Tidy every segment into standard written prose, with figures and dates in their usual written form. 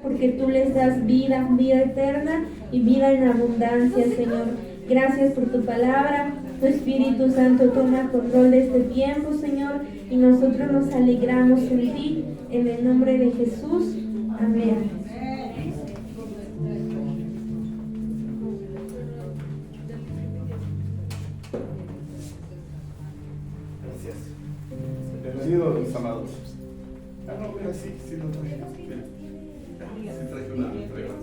porque tú les das vida, vida eterna y vida en abundancia, Señor. Gracias por tu palabra. Tu Espíritu Santo toma control de este tiempo, Señor, y nosotros nos alegramos en ti, en el nombre de Jesús. Amén. Gracias. Bienvenidos, mis amados. No, mira, sí lo traje. Mira. Sí traje una regla.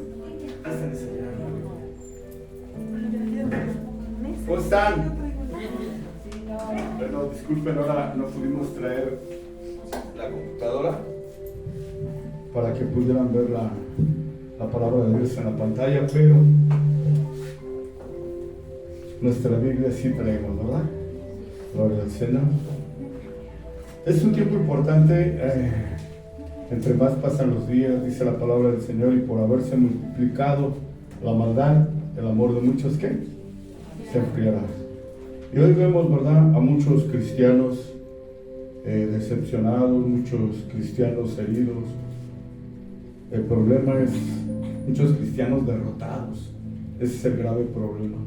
¿Cómo están? Bueno, disculpen, ahora no pudimos traer la computadora para que pudieran ver la palabra de Dios en la pantalla, pero nuestra Biblia sí traemos, ¿verdad? Gloria al Señor. Es un tiempo importante, entre más pasan los días, dice la palabra del Señor, y por haberse multiplicado la maldad, el amor de muchos, ¿qué? Se enfriará. Y hoy vemos, ¿verdad?, a muchos cristianos decepcionados, muchos cristianos heridos. El problema es muchos cristianos derrotados. Ese es el grave problema.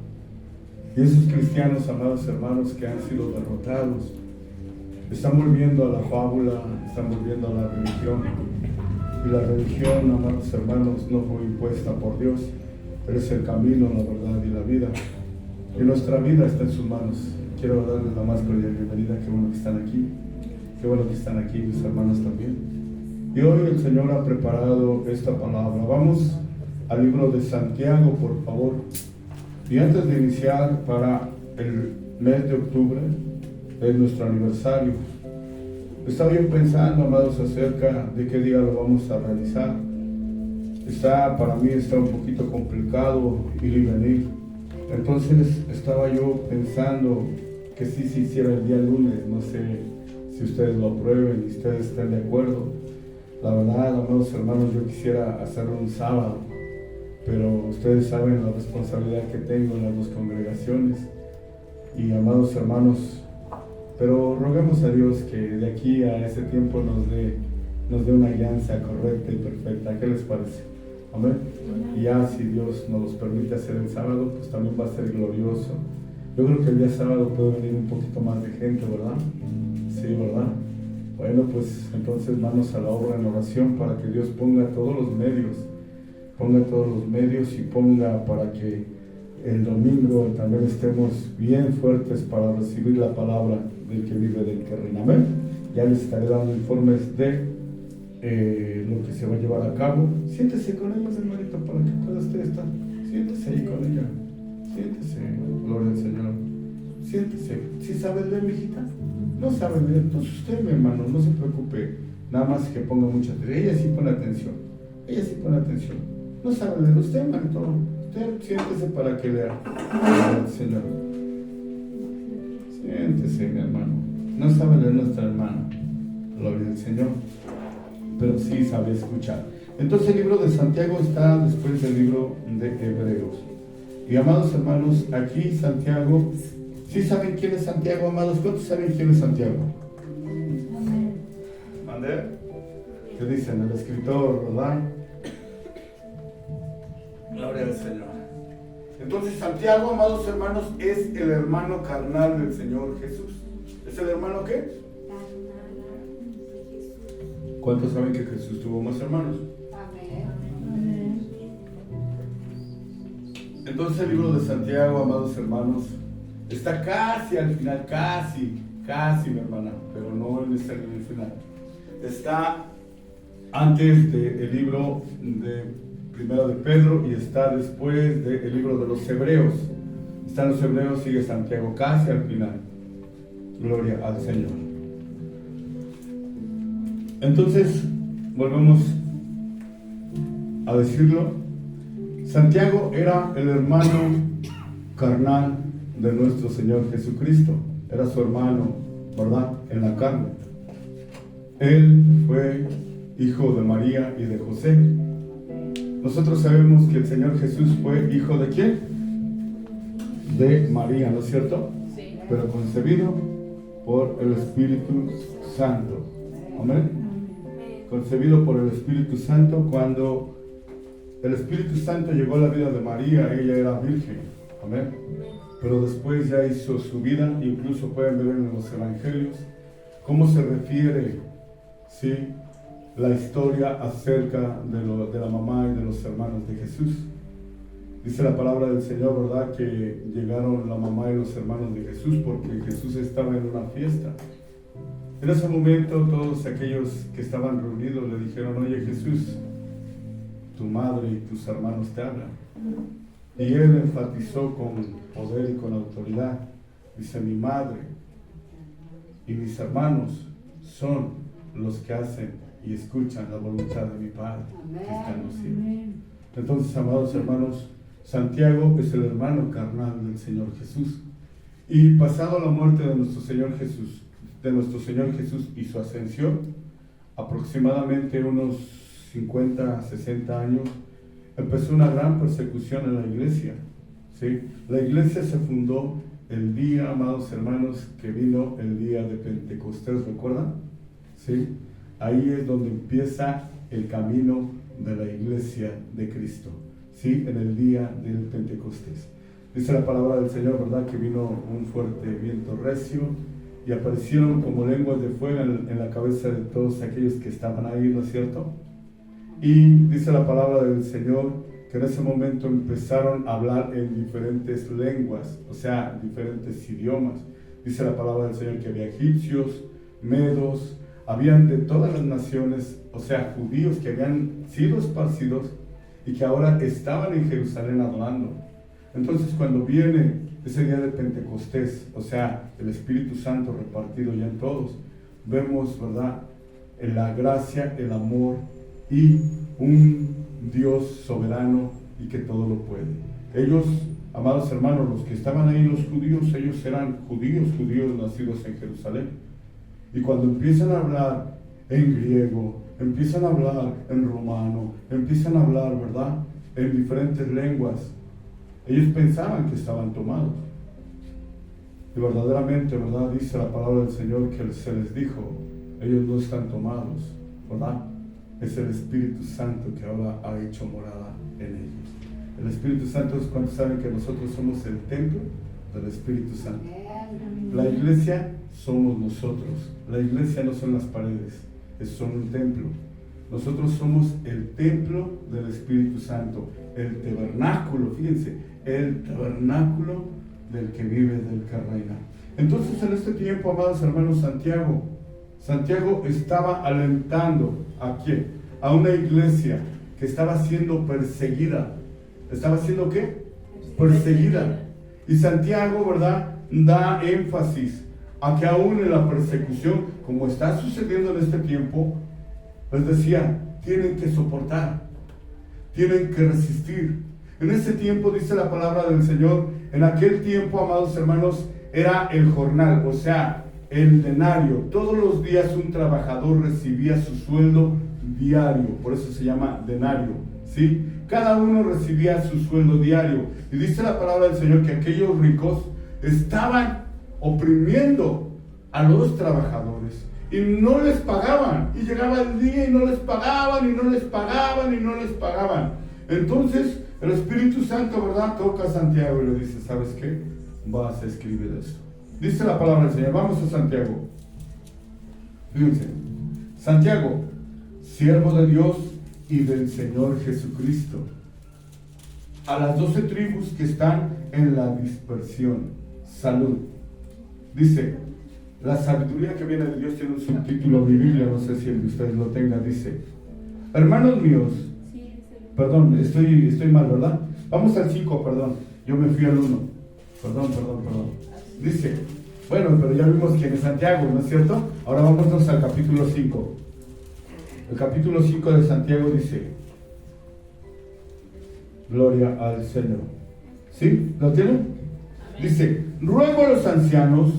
Y esos cristianos, amados hermanos, que han sido derrotados, están volviendo a la fábula, están volviendo a la religión. Y la religión, amados hermanos, no fue impuesta por Dios. Él es el camino, la verdad y la vida. Y nuestra vida está en sus manos. Quiero darles la más cordial bienvenida. Qué bueno que están aquí. Qué bueno que están aquí, mis hermanos también. Y hoy el Señor ha preparado esta palabra. Vamos al libro de Santiago, por favor. Y antes de iniciar, para el mes de octubre, es nuestro aniversario. Estaba yo pensando, amados, acerca de qué día lo vamos a realizar. Para mí está un poquito complicado ir y venir. Entonces estaba yo pensando que sí se hiciera el día lunes. No sé si ustedes lo aprueben y ustedes estén de acuerdo. La verdad, amados hermanos, yo quisiera hacerlo un sábado, pero ustedes saben la responsabilidad que tengo en las dos congregaciones. Y amados hermanos, pero roguemos a Dios que de aquí a ese tiempo nos dé una guianza correcta y perfecta. ¿Qué les parece? Amén. Y ya si Dios nos los permite hacer el sábado, pues también va a ser glorioso. Yo creo que el día sábado puede venir un poquito más de gente, ¿verdad? Sí, ¿verdad? Bueno, pues entonces manos a la obra en oración para que Dios ponga todos los medios y ponga para que el domingo también estemos bien fuertes para recibir la palabra del que vive, del que reina. Amén. Ya les estaré dando informes de lo que se va a llevar a cabo. Siéntese con ellos, hermanito, para que pueda usted estar. Siéntese ahí con ella. Siéntese, gloria al Señor. Siéntese. ¿Sí sabe leer, mijita? No sabe leer, entonces usted, mi hermano, no se preocupe. Nada más que ponga mucha atención. Ella sí pone atención. No sabe leer, usted, hermanito. Usted siéntese para que lea. Gloria al Señor. Siéntese, mi hermano. No sabe leer nuestra hermana. Gloria al Señor. Pero sí sabe escuchar. Entonces el libro de Santiago está después del libro de Hebreos. Y amados hermanos, aquí Santiago, ¿sí saben quién es Santiago, amados? ¿Cuántos saben quién es Santiago? ¿Mande? ¿Qué dicen? El escritor, ¿verdad? Gloria al Señor. Entonces Santiago, amados hermanos, es el hermano carnal del Señor Jesús. ¿Es el hermano qué? ¿Cuántos saben que Jesús tuvo más hermanos? Amén. Entonces el libro de Santiago, amados hermanos, está casi al final, casi, mi hermana, pero no en el final. Está antes del libro de Primero de Pedro y está después del libro de los Hebreos. Están los Hebreos, sigue Santiago, casi al final. Gloria al Señor. Entonces, volvemos a decirlo. Santiago era el hermano carnal de nuestro Señor Jesucristo. Era su hermano, ¿verdad? En la carne. Él fue hijo de María y de José. Nosotros sabemos que el Señor Jesús fue hijo de ¿quién? De María, ¿no es cierto? Sí. Pero concebido por el Espíritu Santo. Amén. Concebido por el Espíritu Santo cuando El Espíritu Santo llegó a la vida de María, ella era virgen, amén. Pero después ya hizo su vida, incluso pueden ver en los evangelios cómo se refiere, ¿sí?, la historia acerca de la mamá y de los hermanos de Jesús. Dice la palabra del Señor, ¿verdad?, que llegaron la mamá y los hermanos de Jesús porque Jesús estaba en una fiesta. En ese momento todos aquellos que estaban reunidos le dijeron: oye Jesús, tu madre y tus hermanos te hablan. Y él enfatizó con poder y con autoridad, dice: mi madre y mis hermanos son los que hacen y escuchan la voluntad de mi Padre que está en los cielos. Entonces, amados hermanos, Santiago es el hermano carnal del Señor Jesús. Y pasado la muerte de nuestro Señor Jesús y su ascensión, aproximadamente unos 50, 60 años, empezó una gran persecución en la iglesia, ¿sí? La iglesia se fundó el día, amados hermanos, que vino el día de Pentecostés, ¿recuerdan? ¿Sí? Ahí es donde empieza el camino de la iglesia de Cristo, ¿sí? En el día del Pentecostés. Dice la palabra del Señor, ¿verdad?, que vino un fuerte viento recio y aparecieron como lenguas de fuego en la cabeza de todos aquellos que estaban ahí, ¿no es cierto? Y dice la palabra del Señor que en ese momento empezaron a hablar en diferentes lenguas, o sea, diferentes idiomas. Dice la palabra del Señor que había egipcios, medos, habían de todas las naciones, o sea, judíos que habían sido esparcidos y que ahora estaban en Jerusalén adorando. Entonces, cuando viene ese día de Pentecostés, o sea, el Espíritu Santo repartido ya en todos, vemos, ¿verdad?, en la gracia, el amor y un Dios soberano y que todo lo puede. Ellos, amados hermanos, los que estaban ahí, los judíos, ellos eran judíos nacidos en Jerusalén. Y cuando empiezan a hablar en griego, empiezan a hablar en romano, empiezan a hablar, ¿verdad?, en diferentes lenguas, ellos pensaban que estaban tomados. Y verdaderamente, ¿verdad?, dice la palabra del Señor que se les dijo: ellos no están tomados, ¿verdad? Es el Espíritu Santo que ahora ha hecho morada en ellos. El Espíritu Santo es cuando saben que nosotros somos el templo del Espíritu Santo. La iglesia somos nosotros. La iglesia no son las paredes, son un templo. Nosotros somos el templo del Espíritu Santo, el tabernáculo, fíjense, el tabernáculo del que vive, del que reina. Entonces, en este tiempo, amados hermanos, Santiago estaba alentando ¿a quién? A una iglesia que estaba siendo perseguida. ¿Estaba siendo qué? Perseguida. Y Santiago, ¿verdad?, da énfasis a que aún en la persecución, como está sucediendo en este tiempo, les decía, tienen que soportar, tienen que resistir. En ese tiempo, dice la palabra del Señor, en aquel tiempo, amados hermanos, era el jornal, o sea, el denario. Todos los días un trabajador recibía su sueldo diario, por eso se llama denario, ¿sí? Cada uno recibía su sueldo diario. Y dice la palabra del Señor que aquellos ricos estaban oprimiendo a los trabajadores y no les pagaban, y llegaba el día y no les pagaban, y no les pagaban, y no les pagaban. Entonces el Espíritu Santo, ¿verdad?, toca a Santiago y le dice: ¿sabes qué? Vas a escribir esto. Dice la palabra del Señor. Vamos a Santiago. Fíjense, Santiago, siervo de Dios y del Señor Jesucristo, a las 12 tribus que están en la dispersión, salud. Dice, la sabiduría que viene de Dios tiene un subtítulo de Biblia, no sé si el de ustedes lo tenga. Dice: hermanos míos, perdón, estoy mal, ¿verdad? Vamos al 5, perdón, yo me fui al 1, perdón. Dice, bueno, pero ya vimos quién es Santiago, ¿no es cierto? Ahora vámonos al capítulo 5. El capítulo 5 de Santiago dice: gloria al Señor. ¿Sí? ¿Lo tienen? Dice: ruego a los ancianos.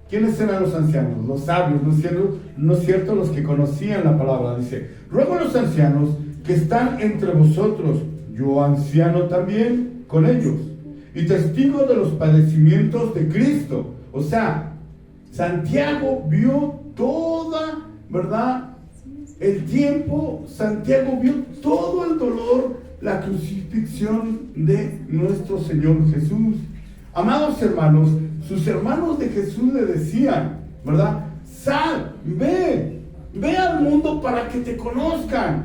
¿Quiénes eran los ancianos? Los sabios, ¿no es cierto? Los que conocían la palabra. Dice: ruego a los ancianos que están entre vosotros, yo anciano también con ellos, y testigo de los padecimientos de Cristo. O sea, Santiago vio toda, ¿verdad?, el tiempo. Santiago vio todo el dolor, la crucifixión de nuestro Señor Jesús. Amados hermanos, sus hermanos de Jesús le decían, ¿verdad? Sal, ve al mundo para que te conozcan.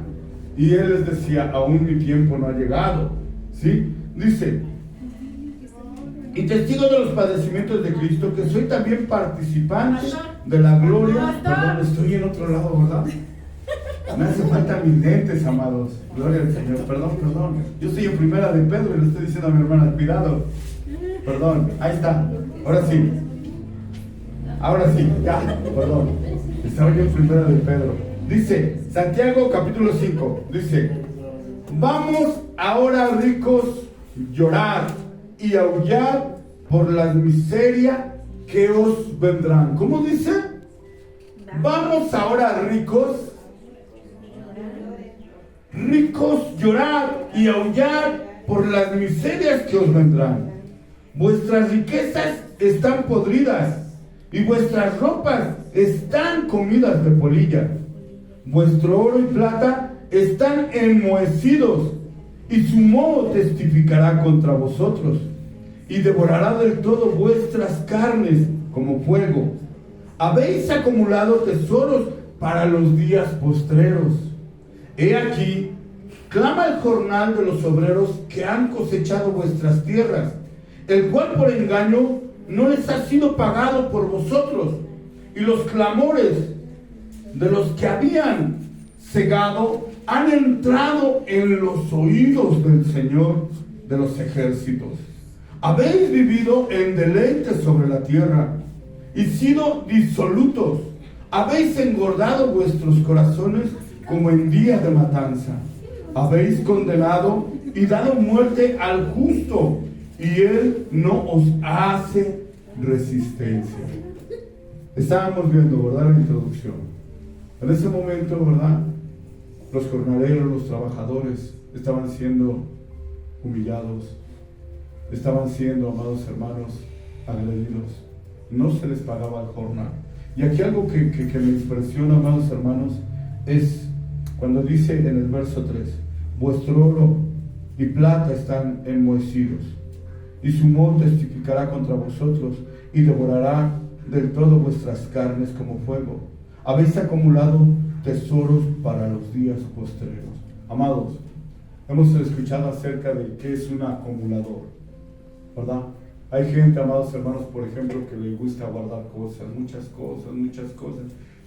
Y él les decía, aún mi tiempo no ha llegado. ¿Sí? Dice, y testigo de los padecimientos de Cristo, que soy también participante de la gloria. Perdón, estoy en otro lado, ¿verdad? Me hace falta mis lentes, amados. Gloria al Señor. Perdón. Yo estoy en primera de Pedro y le estoy diciendo a mi hermana, cuidado. Perdón, ahí está. Ahora sí, ya, perdón. Estaba yo en primera de Pedro. Dice, Santiago capítulo 5, dice, vamos ahora ricos llorar y aullar por la miseria que os vendrán. ¿Cómo dice? Vamos ahora ricos llorar y aullar por las miserias que os vendrán. Vuestras riquezas están podridas y vuestras ropas están comidas de polilla. Vuestro oro y plata están enmohecidos y su moho testificará contra vosotros y devorará del todo vuestras carnes como fuego. Habéis acumulado tesoros para los días postreros. He aquí, clama el jornal de los obreros que han cosechado vuestras tierras, el cual por engaño no les ha sido pagado por vosotros, y los clamores de los que habían cegado han entrado en los oídos del Señor de los ejércitos. Habéis vivido en deleite sobre la tierra y sido disolutos. Habéis engordado vuestros corazones como en día de matanza. Habéis condenado y dado muerte al justo, y él no os hace resistencia. Estábamos viendo, ¿verdad?, la introducción. En ese momento, ¿verdad?, los jornaleros, los trabajadores estaban siendo humillados, estaban siendo, amados hermanos, agredidos. No se les pagaba el jornal. Y aquí algo que me impresiona, amados hermanos, es cuando dice en el verso 3, vuestro oro y plata están enmohecidos, y su moho testificará contra vosotros, y devorará del todo vuestras carnes como fuego. Habéis acumulado tesoros para los días postreros. Amados, hemos escuchado acerca de qué es un acumulador, ¿verdad? Hay gente, amados hermanos, por ejemplo, que le gusta guardar cosas, muchas cosas,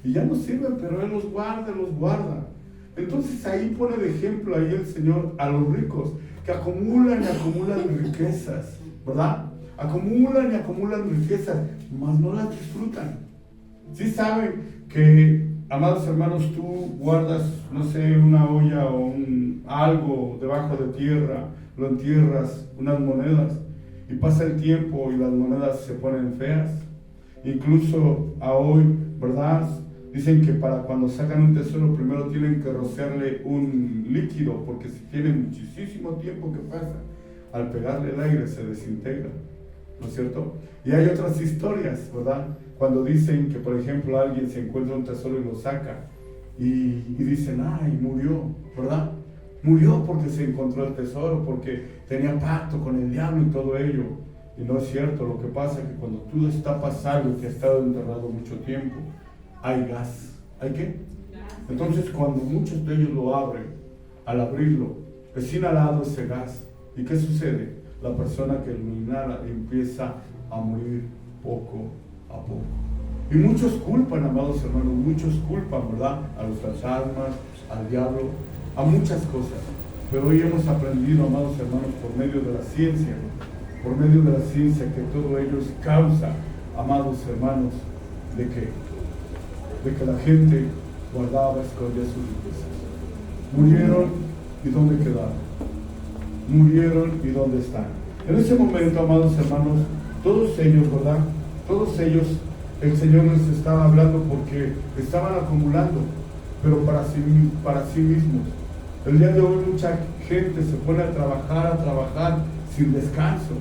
y ya no sirven, pero él los guarda. Entonces ahí pone de ejemplo ahí el Señor a los ricos, que acumulan y acumulan riquezas, ¿verdad? Acumulan y acumulan riquezas, mas no las disfrutan. Sí saben que, amados hermanos, tú guardas, no sé, una olla o algo debajo de tierra, lo entierras, unas monedas, y pasa el tiempo y las monedas se ponen feas. Incluso a hoy, ¿verdad?, dicen que para cuando sacan un tesoro primero tienen que rociarle un líquido, porque si tiene muchísimo tiempo que pasa, al pegarle el aire se desintegra, ¿no es cierto? Y hay otras historias, ¿verdad?, cuando dicen que, por ejemplo, alguien se encuentra un tesoro y lo saca y dicen, ay, murió, ¿verdad? Murió porque se encontró el tesoro, porque tenía pacto con el diablo y todo ello. Y no es cierto. Lo que pasa es que cuando tú destapas algo que ha estado enterrado mucho tiempo, hay gas. ¿Hay qué? Entonces, cuando muchos de ellos lo abren, al abrirlo, es inhalado ese gas. ¿Y qué sucede? La persona que lo inhala empieza a morir poco a poco. Y muchos culpan, amados hermanos, muchos culpan, ¿verdad?, a los fantasmas, al diablo, a muchas cosas. Pero hoy hemos aprendido, amados hermanos, por medio de la ciencia, que todo ello es causa, amados hermanos, ¿de qué? De que la gente guardaba, escondía sus riquezas. Murieron, ¿y dónde quedaron? Murieron, ¿y dónde están? En ese momento, amados hermanos, todos ellos, ¿verdad?, todos ellos, el Señor les estaba hablando porque estaban acumulando, pero para sí mismos. El día de hoy mucha gente se pone a trabajar sin descanso,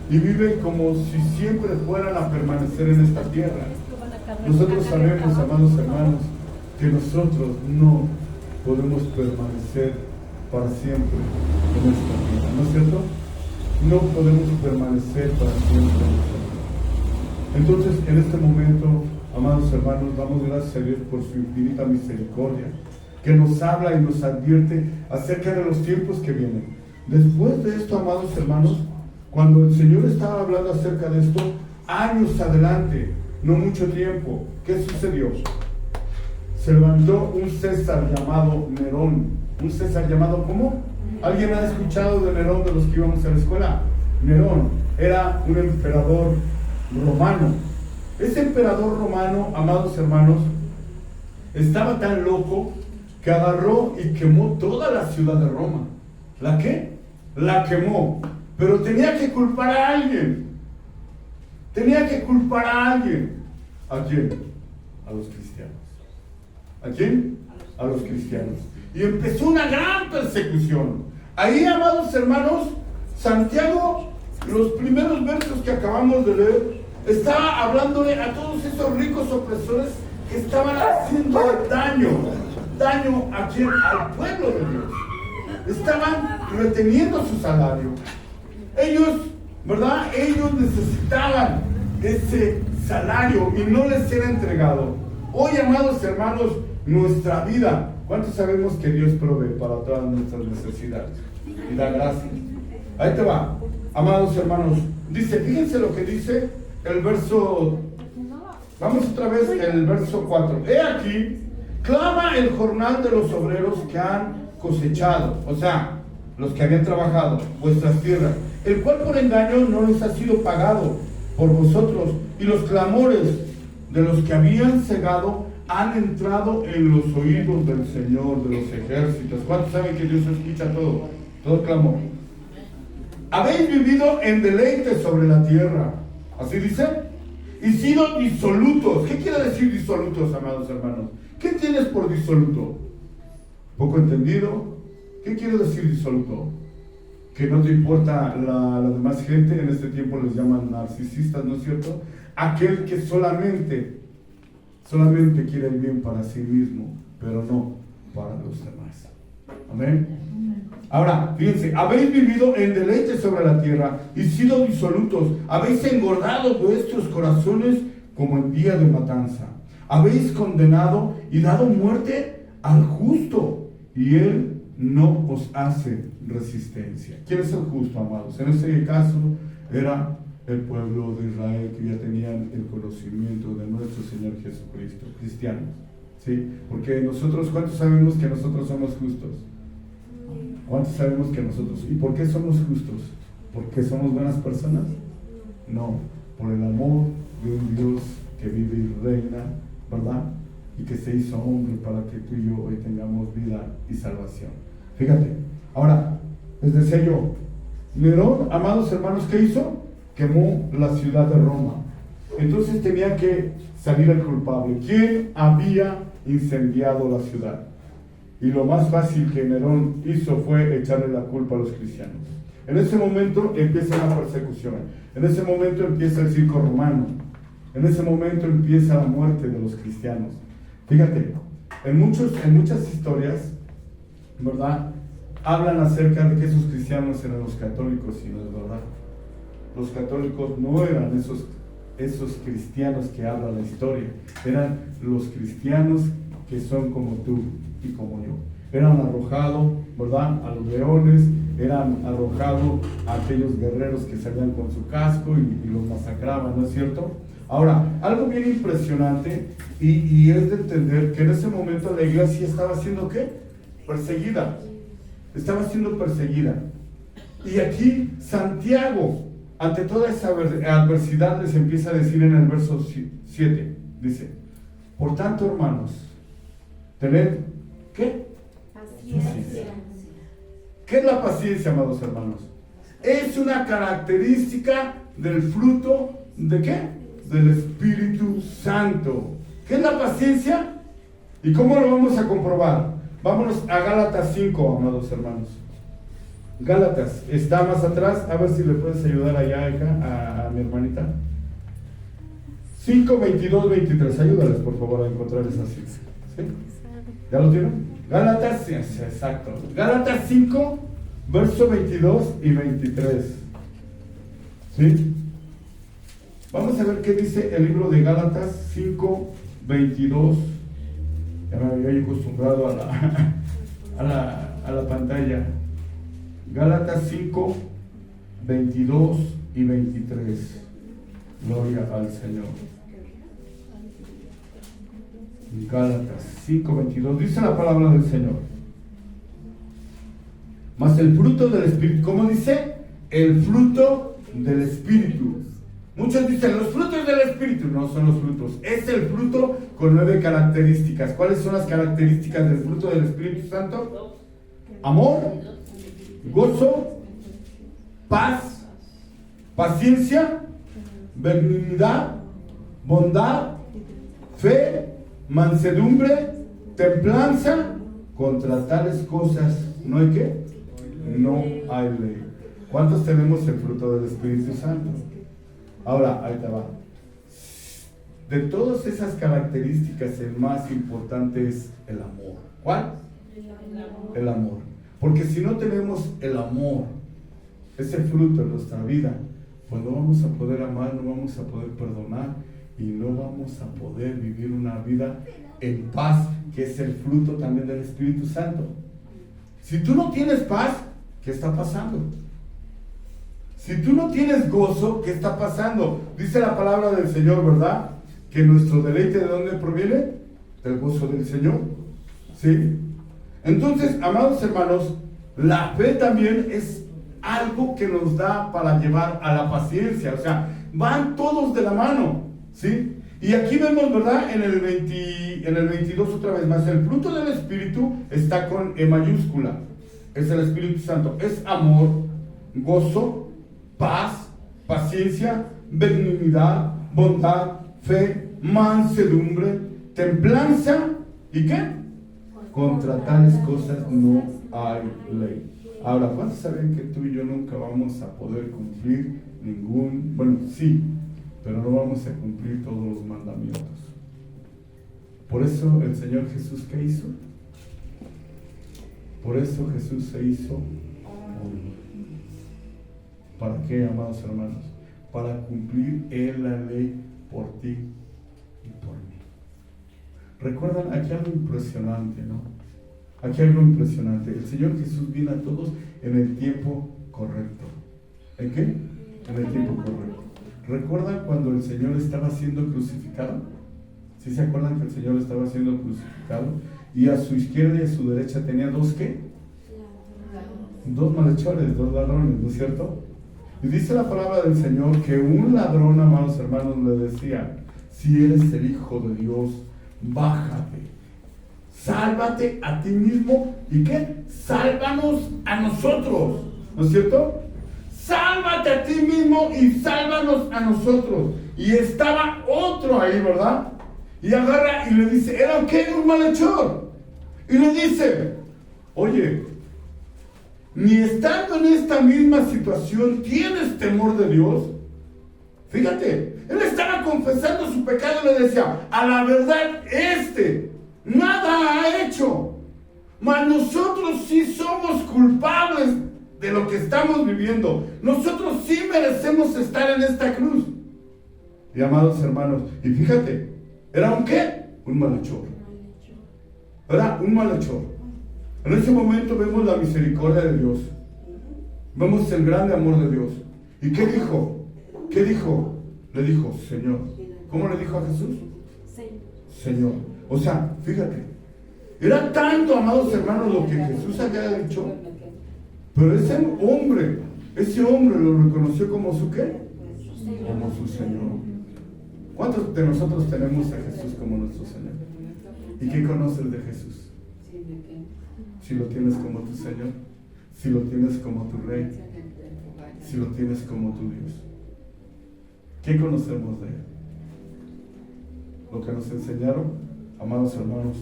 y viven como si siempre fueran a permanecer en esta tierra. Nosotros sabemos, amados hermanos, que nosotros no podemos permanecer para siempre en esta vida, ¿no es cierto? No podemos permanecer para siempre en esta vida. Entonces, en este momento, amados hermanos, damos gracias a Dios por su infinita misericordia, que nos habla y nos advierte acerca de los tiempos que vienen. Después de esto, amados hermanos, cuando el Señor estaba hablando acerca de esto, años adelante, no mucho tiempo, ¿qué sucedió? Se levantó un César llamado Nerón. ¿Un César llamado cómo? ¿Alguien ha escuchado de Nerón de los que íbamos a la escuela? Nerón era un emperador romano. Ese emperador romano, amados hermanos, estaba tan loco que agarró y quemó toda la ciudad de Roma. ¿La qué? La quemó. Pero tenía que culpar a alguien. Tenía que culpar a alguien. ¿A quién? A los cristianos. ¿A quién? A los cristianos. Y empezó una gran persecución. Ahí, amados hermanos, Santiago, los primeros versos que acabamos de leer, estaba hablándole a todos esos ricos opresores que estaban haciendo daño a quién, al pueblo de Dios. Estaban reteniendo su salario. Ellos, ¿verdad? Ellos necesitaban ese salario y no les era entregado. Hoy, amados hermanos, nuestra vida, ¿cuántos sabemos que Dios provee para todas nuestras necesidades? Y da gracias. Ahí te va, amados hermanos. Dice, fíjense lo que dice el verso, vamos otra vez, el verso 4. He aquí, clama el jornal de los obreros que han cosechado, o sea, los que habían trabajado vuestras tierras, el cual por engaño no les ha sido pagado por vosotros, y los clamores de los que habían cegado han entrado en los oídos del Señor de los ejércitos. ¿Cuántos saben que Dios escucha todo clamor? Habéis vivido en deleite sobre la tierra, así dice, y sido disolutos. ¿Qué quiere decir disolutos, amados hermanos? ¿Qué tienes por disoluto? ¿Poco entendido? ¿Qué quiere decir disoluto? Que no te importa la demás gente. En este tiempo les llaman narcisistas, ¿no es cierto? Aquel que solamente quiere el bien para sí mismo, pero no para los demás. Amén. Ahora, fíjense, habéis vivido en deleite sobre la tierra y sido disolutos, habéis engordado vuestros corazones como en día de matanza, habéis condenado y dado muerte al justo, y él no os hace resistencia. ¿Quién es el justo, amados? En este caso era el pueblo de Israel, que ya tenían el conocimiento de nuestro Señor Jesucristo, cristianos, ¿sí? Porque nosotros, ¿cuántos sabemos que nosotros somos justos? ¿Cuántos sabemos que nosotros? ¿Y por qué somos justos? ¿Porque somos buenas personas? No, por el amor de un Dios que vive y reina, ¿verdad? Y que se hizo hombre para que tú y yo hoy tengamos vida y salvación. Fíjate, ahora, les decía yo, Nerón, amados hermanos, ¿qué hizo? Quemó la ciudad de Roma. Entonces tenía que salir el culpable. ¿Quién había incendiado la ciudad? Y lo más fácil que Nerón hizo fue echarle la culpa a los cristianos. En ese momento empieza la persecución. En ese momento empieza el circo romano. En ese momento empieza la muerte de los cristianos. Fíjate, en muchas historias, ¿verdad?, hablan acerca de que esos cristianos eran los católicos, y no es verdad. Los católicos no eran esos cristianos que habla la historia. Eran los cristianos que son como tú y como yo. Eran arrojados, ¿verdad?, a los leones, eran arrojados a aquellos guerreros que salían con su casco y los masacraban, ¿no es cierto? Ahora, algo bien impresionante y es de entender que en ese momento la iglesia estaba siendo ¿qué? Perseguida. Estaba siendo perseguida. Y aquí Santiago, ante toda esa adversidad, les empieza a decir en el verso 7, dice, por tanto, hermanos, tened ¿qué? Paciencia. ¿Qué es la paciencia, amados hermanos? Es una característica del fruto ¿de qué? Del Espíritu Santo. ¿Qué es la paciencia? ¿Y cómo lo vamos a comprobar? Vámonos a Gálatas 5, amados hermanos. Gálatas, está más atrás, a ver si le puedes ayudar allá a mi hermanita. 5, 22, 23, ayúdales por favor a encontrar esa cita. ¿Sí? ¿Ya lo tienen? Gálatas, exacto. Gálatas 5, verso 22 y 23. ¿Sí? Vamos a ver qué dice el libro de Gálatas 5, 22. Ya me había acostumbrado a la pantalla. Gálatas 5, 22 y 23. Gloria al Señor. Gálatas 5, 22. Dice la palabra del Señor. Mas el fruto del Espíritu, ¿cómo dice? El fruto del Espíritu. Muchos dicen los frutos del Espíritu. No son los frutos, es el fruto con 9 características. ¿Cuáles son las características del fruto del Espíritu Santo? Amor, gozo, paz, paciencia, benignidad, bondad, fe, mansedumbre, templanza. Contra tales cosas no hay ¿qué? No hay ley. ¿Cuántos tenemos el fruto del Espíritu Santo? Ahora, ahí te va. De todas esas características, el más importante es el amor. ¿Cuál? El amor. Porque si no tenemos el amor, ese fruto en nuestra vida, pues no vamos a poder amar, no vamos a poder perdonar y no vamos a poder vivir una vida en paz, que es el fruto también del Espíritu Santo. Si tú no tienes paz, ¿qué está pasando? Si tú no tienes gozo, ¿qué está pasando? Dice la palabra del Señor, ¿verdad? Que nuestro deleite, ¿de dónde proviene? Del gozo del Señor. ¿Sí? Entonces, amados hermanos, la fe también es algo que nos da para llevar a la paciencia. O sea, van todos de la mano. ¿Sí? Y aquí vemos, ¿verdad? En el 22 otra vez más, el fruto del Espíritu está con E mayúscula. Es el Espíritu Santo. Es amor, gozo, paz, paciencia, benignidad, bondad, fe, mansedumbre, templanza. ¿Y qué? Contra tales cosas no hay ley. Ahora, ¿cuántos saben que tú y yo nunca vamos a poder cumplir bueno, sí, pero no vamos a cumplir todos los mandamientos? Por eso el Señor Jesús, ¿qué hizo? Por eso Jesús se hizo hombre. ¿Para qué, amados hermanos? Para cumplir Él la ley por ti y por mí. Recuerdan, aquí algo impresionante, ¿no? Aquí algo impresionante. El Señor Jesús viene a todos en el tiempo correcto. ¿En qué? En el tiempo correcto. ¿Recuerdan cuando el Señor estaba siendo crucificado? ¿Sí se acuerdan que el Señor estaba siendo crucificado? Y a su izquierda y a su derecha tenía dos ¿qué? Dos malhechores, dos ladrones, ¿no es cierto? Y dice la palabra del Señor que un ladrón, amados hermanos, le decía: si eres el Hijo de Dios, bájate, sálvate a ti mismo. ¿Y qué? Sálvanos a nosotros, ¿no es cierto? Sálvate a ti mismo y sálvanos a nosotros. Y estaba otro ahí, ¿verdad? Y agarra y le dice: ¿era qué? Un malhechor. Y le dice: oye, ni estando en esta misma situación tienes temor de Dios. Fíjate, él estaba confesando su pecado y le decía: a la verdad, nada ha hecho, mas nosotros sí somos culpables de lo que estamos viviendo. Nosotros sí merecemos estar en esta cruz. Y amados hermanos, y fíjate, ¿era un qué? Un malhechor. Era un malhechor. En ese momento vemos la misericordia de Dios. Vemos el grande amor de Dios. ¿Y qué dijo? ¿Qué dijo? Le dijo: Señor. ¿Cómo le dijo a Jesús? Señor. O sea, fíjate, era tanto, amados hermanos, lo que Jesús había dicho, pero ese hombre lo reconoció como su ¿qué? Como su Señor. ¿Cuántos de nosotros tenemos a Jesús como nuestro Señor? ¿Y qué conoces de Jesús? Si lo tienes como tu Señor, si lo tienes como tu Rey, si lo tienes como tu Dios. ¿Qué conocemos de Él? Lo que nos enseñaron, amados hermanos,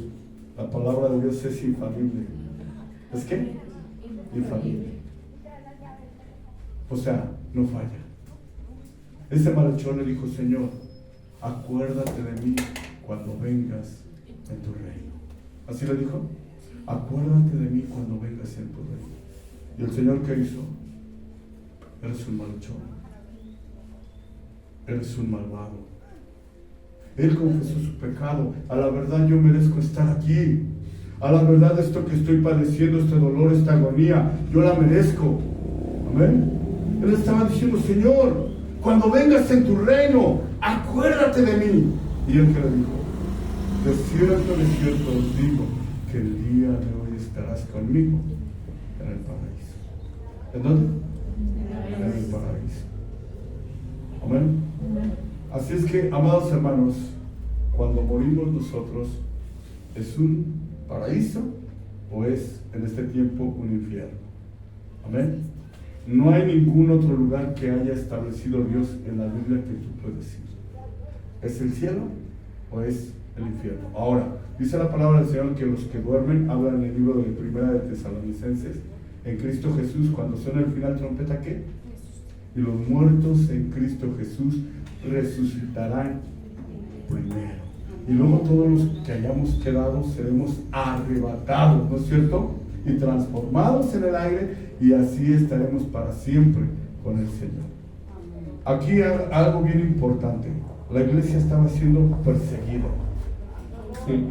la palabra de Dios es infalible. ¿Es qué? Infalible. O sea, no falla. Ese malhechor le dijo: Señor, acuérdate de mí cuando vengas en tu reino. ¿Así le dijo? acuérdate de mí cuando vengas en tu reino. ¿Y el Señor qué hizo? Eres un malhechor, eres un malvado. Él confesó su pecado. A la verdad yo merezco estar aquí. A la verdad esto que estoy padeciendo, este dolor, esta agonía, yo la merezco. Amén. Él estaba diciendo, Señor, cuando vengas en tu reino, acuérdate de mí. Y él que le dijo, de cierto os digo, que el día de hoy estarás conmigo en el paraíso. ¿En dónde? En el paraíso. Amén. Así es que, amados hermanos, cuando morimos nosotros, ¿es un paraíso o es en este tiempo un infierno? Amén. No hay ningún otro lugar que haya establecido Dios en la Biblia que tú puedes ir. ¿Es el cielo o es el infierno? Ahora, dice la palabra del Señor que los que duermen, hablan en el libro de Primera de Tesalonicenses, en Cristo Jesús, cuando suena el final trompeta, ¿qué? Y los muertos en Cristo Jesús resucitarán primero. Y luego todos los que hayamos quedado seremos arrebatados, ¿no es cierto? Y transformados en el aire, y así estaremos para siempre con el Señor. Aquí algo bien importante. La iglesia estaba siendo perseguida. Sí.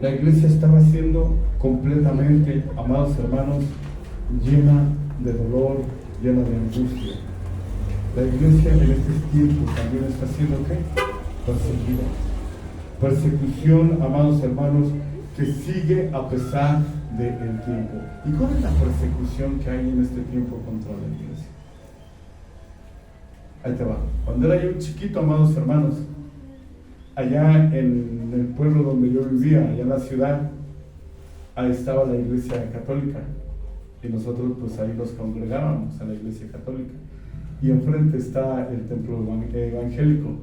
La iglesia estaba siendo completamente, amados hermanos, llena de dolor, llena de angustia. La iglesia en este tiempo también está siendo ¿qué? Perseguida. Persecución, amados hermanos, que sigue a pesar del tiempo. ¿Y cuál es la persecución que hay en este tiempo contra la iglesia? Ahí te va. Cuando era yo un chiquito, amados hermanos, allá en el pueblo donde yo vivía, allá en la ciudad, ahí estaba la iglesia católica. Y nosotros pues ahí nos congregábamos a la iglesia católica. Y enfrente está el templo evangélico.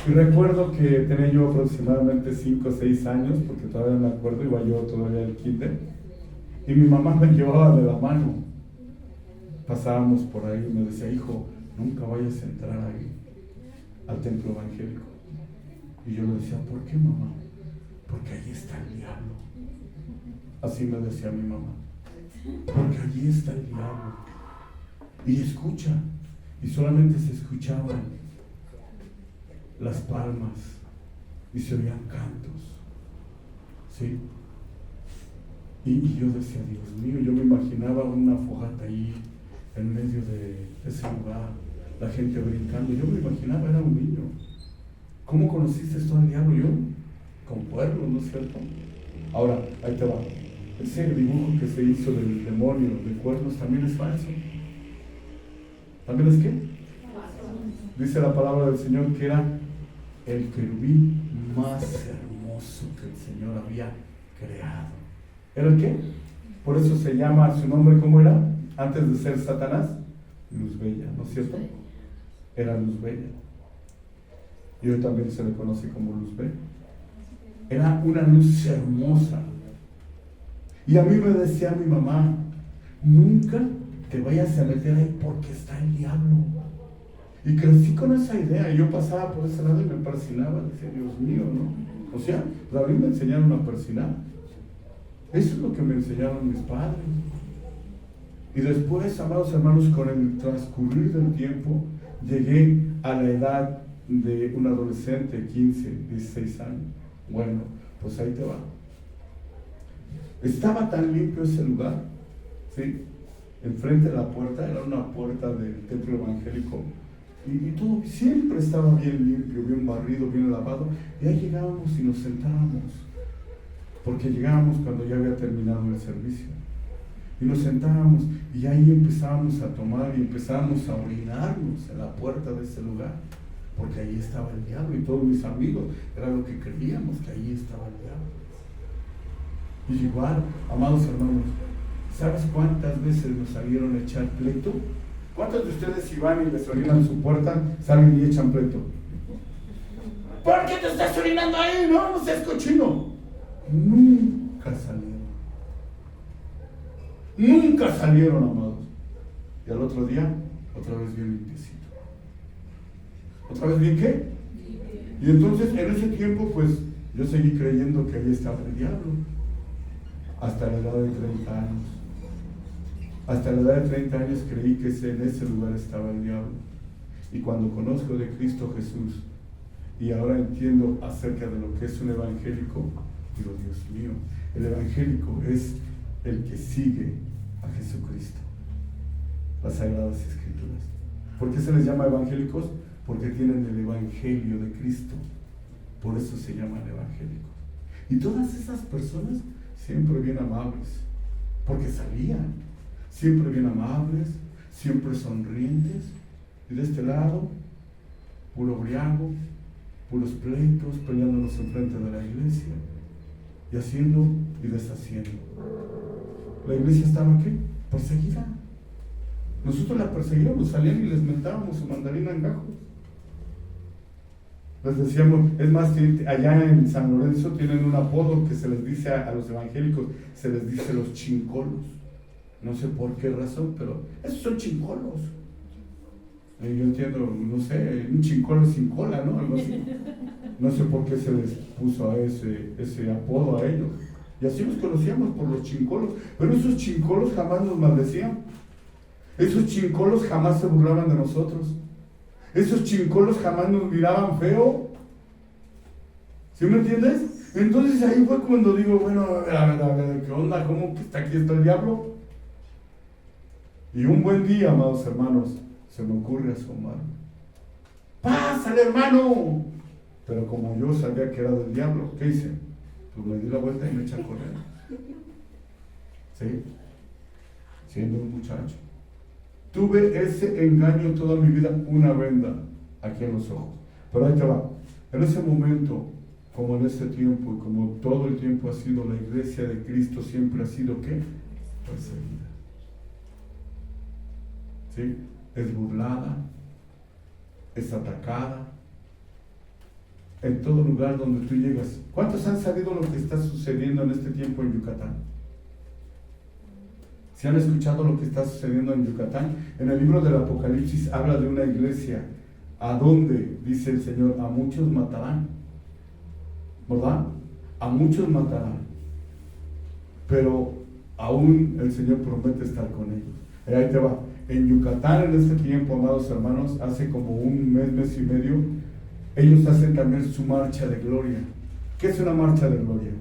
Y recuerdo que tenía yo aproximadamente 5 o 6 años, porque todavía me acuerdo, iba yo todavía al kinder, y mi mamá me llevaba de la mano. Pasábamos por ahí y me decía, hijo, nunca vayas a entrar ahí, al templo evangélico. Y yo le decía, ¿por qué, mamá? Porque allí está el diablo. Así me decía mi mamá. Porque allí está el diablo. Y escucha, y solamente se escuchaban las palmas y se oían cantos, ¿sí? Y yo decía, Dios mío, yo me imaginaba una fogata ahí en medio de ese lugar, la gente brincando. Yo me imaginaba, era un niño. ¿Cómo conociste esto al diablo? Yo, con cuernos, ¿no es cierto? Ahora, ahí te va. Ese dibujo que se hizo del demonio de cuernos también es falso. ¿También es qué? Dice la palabra del Señor que era el querubín más hermoso que el Señor había creado. ¿Era el qué? Por eso se llama, su nombre, ¿cómo era? Antes de ser Satanás, Luz Bella, ¿no es cierto? Era Luz Bella. Y hoy también se le conoce como Luz Bella. Era una luz hermosa. Y a mí me decía mi mamá, nunca te vayas a meter ahí porque está el diablo. Y crecí con esa idea. Yo pasaba por ese lado y me persinaba. Decía, Dios mío, ¿no? O sea, pues a mí me enseñaron a persinar. Eso es lo que me enseñaron mis padres. Y después, amados hermanos, con el transcurrir del tiempo, llegué a la edad de un adolescente, 15, 16 años. Bueno, pues ahí te va. Estaba tan limpio ese lugar, ¿sí? Enfrente de la puerta, era una puerta del templo evangélico, y todo siempre estaba bien limpio, bien barrido, bien lavado. Y ahí llegábamos y nos sentábamos, porque llegábamos cuando ya había terminado el servicio. Y nos sentábamos y ahí empezábamos a tomar y empezábamos a orinarnos en la puerta de ese lugar, porque ahí estaba el diablo. Y todos mis amigos, era lo que creíamos, que ahí estaba el diablo. Y igual, amados hermanos, ¿sabes cuántas veces nos salieron a echar pleito? ¿Cuántos de ustedes, si van y les orinan su puerta, salen y echan pleito? ¿Por qué te estás orinando ahí? No seas cochino. Nunca salieron. Nunca salieron, amados. Y al otro día, otra vez bien limpiecito. ¿Otra vez bien qué? Y entonces, en ese tiempo, pues, yo seguí creyendo que ahí estaba el diablo. hasta la edad de 30 años. Hasta la edad de 30 años creí que en ese lugar estaba el diablo. Y cuando conozco de Cristo Jesús y ahora entiendo acerca de lo que es un evangélico, digo, Dios mío, el evangélico es el que sigue a Jesucristo, las Sagradas Escrituras. ¿Por qué se les llama evangélicos? Porque tienen el evangelio de Cristo, por eso se llaman evangélicos. Y todas esas personas siempre bien amables, porque salían, siempre bien amables, siempre sonrientes, y de este lado, puro briago, puros pleitos, peleándonos enfrente de la iglesia, y haciendo y deshaciendo. La iglesia estaba ¿qué? Perseguida. Nosotros la perseguíamos, salían y les mentábamos su mandarina en gajos. Les decíamos, es más, allá en San Lorenzo tienen un apodo que se les dice a los evangélicos, se les dice los chincolos. No sé por qué razón, pero esos son chincolos. Yo entiendo, no sé, un chincolo sin cola, ¿no? Algo así. No sé por qué se les puso a ese apodo a ellos. Y así los conocíamos por los chincolos. Pero esos chincolos jamás nos maldecían. Esos chincolos jamás se burlaban de nosotros. Esos chincolos jamás nos miraban feo. ¿Sí me entiendes? Entonces ahí fue cuando digo, bueno, a ver, ¿qué onda? ¿Cómo que aquí está el diablo? Y un buen día, amados hermanos, se me ocurre asomarme. ¡Pásale, hermano! Pero como yo sabía que era del diablo, ¿qué hice? Pues me di la vuelta y me eché a correr. ¿Sí? Siendo un muchacho. Tuve ese engaño toda mi vida, una venda aquí en los ojos. Pero ahí te va. En ese momento, como en ese tiempo, y como todo el tiempo ha sido, la iglesia de Cristo siempre ha sido, ¿qué? Perseguida. ¿Sí? Es burlada, es atacada. En todo lugar donde tú llegas. ¿Cuántos han sabido lo que está sucediendo en este tiempo en Yucatán? ¿Se han escuchado lo que está sucediendo en Yucatán? En el libro del Apocalipsis habla de una iglesia a donde, dice el Señor, a muchos matarán. ¿Verdad? A muchos matarán. Pero aún el Señor promete estar con ellos. Y ahí te va. En Yucatán en este tiempo, amados hermanos, hace como un mes y medio, ellos hacen también su marcha de gloria. ¿Qué es una marcha de gloria?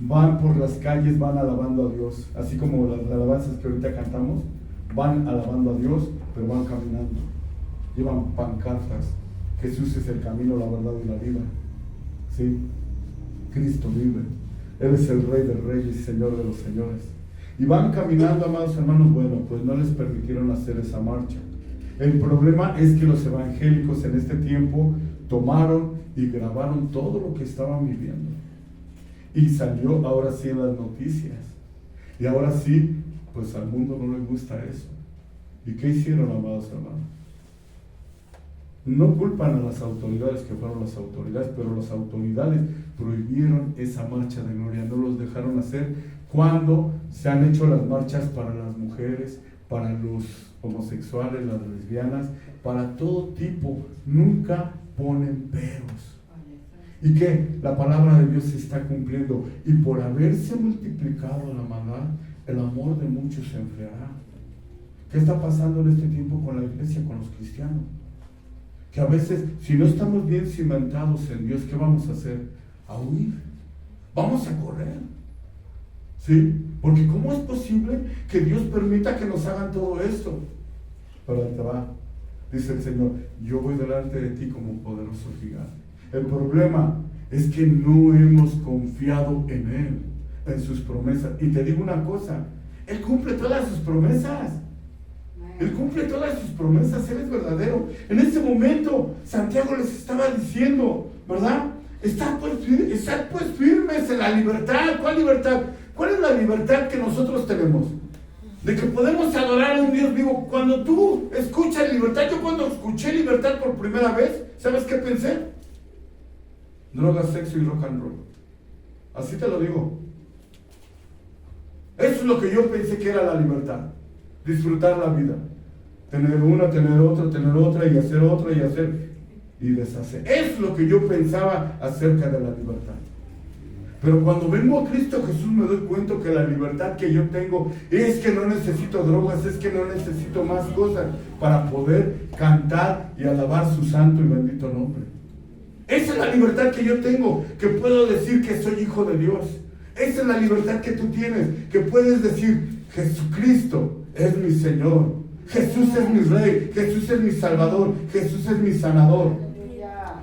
Van por las calles, van alabando a Dios, así como las alabanzas que ahorita cantamos, van alabando a Dios, pero van caminando. Llevan pancartas. Jesús es el camino, la verdad y la vida. ¿Sí? Cristo vive. Él es el Rey de Reyes y Señor de los Señores. Y van caminando, amados hermanos. Bueno, pues no les permitieron hacer esa marcha. El problema es que los evangélicos en este tiempo tomaron y grabaron todo lo que estaban viviendo. Y salió ahora sí en las noticias. Y ahora sí, pues al mundo no le gusta eso. ¿Y qué hicieron, amados hermanos? No culpan a las autoridades, que fueron las autoridades, pero las autoridades prohibieron esa marcha de gloria, no los dejaron hacer cuando se han hecho las marchas para las mujeres, para los homosexuales, las lesbianas, para todo tipo. Nunca ponen peros. ¿Y qué? La palabra de Dios se está cumpliendo. Y por haberse multiplicado la maldad, el amor de muchos se enfriará. ¿Qué está pasando en este tiempo con la iglesia, con los cristianos? Que a veces, si no estamos bien cimentados en Dios, ¿qué vamos a hacer? A huir. Vamos a correr. ¿Sí? Porque ¿cómo es posible que Dios permita que nos hagan todo esto? Pero ahí te va. Dice el Señor, yo voy delante de ti como poderoso gigante. El problema es que no hemos confiado en Él, en sus promesas. Y te digo una cosa, Él cumple todas sus promesas. Él cumple todas sus promesas, Él es verdadero. En ese momento, Santiago les estaba diciendo, ¿verdad? Estad pues firmes en la libertad. ¿Cuál libertad? ¿Cuál es la libertad que nosotros tenemos? De que podemos adorar a un Dios vivo. Cuando tú escuchas libertad, yo cuando escuché libertad por primera vez, ¿sabes qué pensé? Drogas, sexo y rock and roll. Así te lo digo. Eso es lo que yo pensé que era la libertad. Disfrutar la vida. Tener una, tener otra y hacer y deshacer. Es lo que yo pensaba acerca de la libertad. Pero cuando vengo a Cristo Jesús me doy cuenta que la libertad que yo tengo es que no necesito drogas, es que no necesito más cosas para poder cantar y alabar su santo y bendito nombre. Esa es la libertad que yo tengo, que puedo decir que soy hijo de Dios. Esa es la libertad que tú tienes, que puedes decir, Jesucristo es mi Señor, Jesús es mi Rey, Jesús es mi Salvador, Jesús es mi sanador.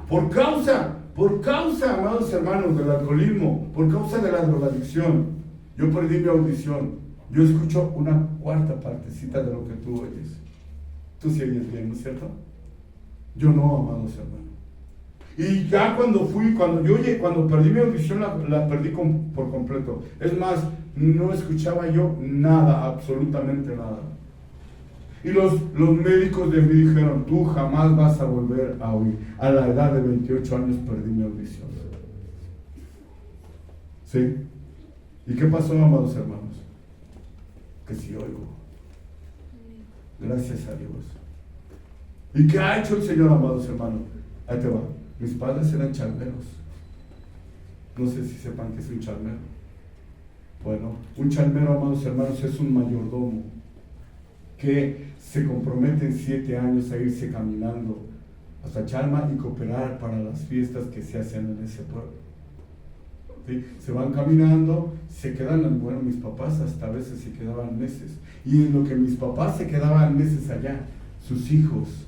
Por causa, amados hermanos, del alcoholismo, por causa de la drogadicción, yo perdí mi audición. Yo escucho una cuarta partecita de lo que tú oyes. Tú sí oyes bien, ¿no es cierto? Yo no, amados hermanos. Y ya cuando perdí mi audición, la perdí por completo. Es más, no escuchaba yo nada, absolutamente nada. Y los médicos de mí dijeron, tú jamás vas a volver a oír. A la edad de 28 años perdí mi audición. ¿Sí? ¿Y qué pasó, amados hermanos? Que sí oigo. Gracias a Dios. ¿Y qué ha hecho el Señor, amados hermanos? Ahí te va. Mis padres eran charmeros. No sé si sepan qué es un charmero. Bueno, un charmero, amados hermanos, es un mayordomo que se compromete en 7 años a irse caminando hasta Chalma y cooperar para las fiestas que se hacen en ese pueblo. ¿Sí? Se van caminando, se quedan, bueno, mis papás hasta a veces se quedaban meses. Y en lo que mis papás se quedaban meses allá, sus hijos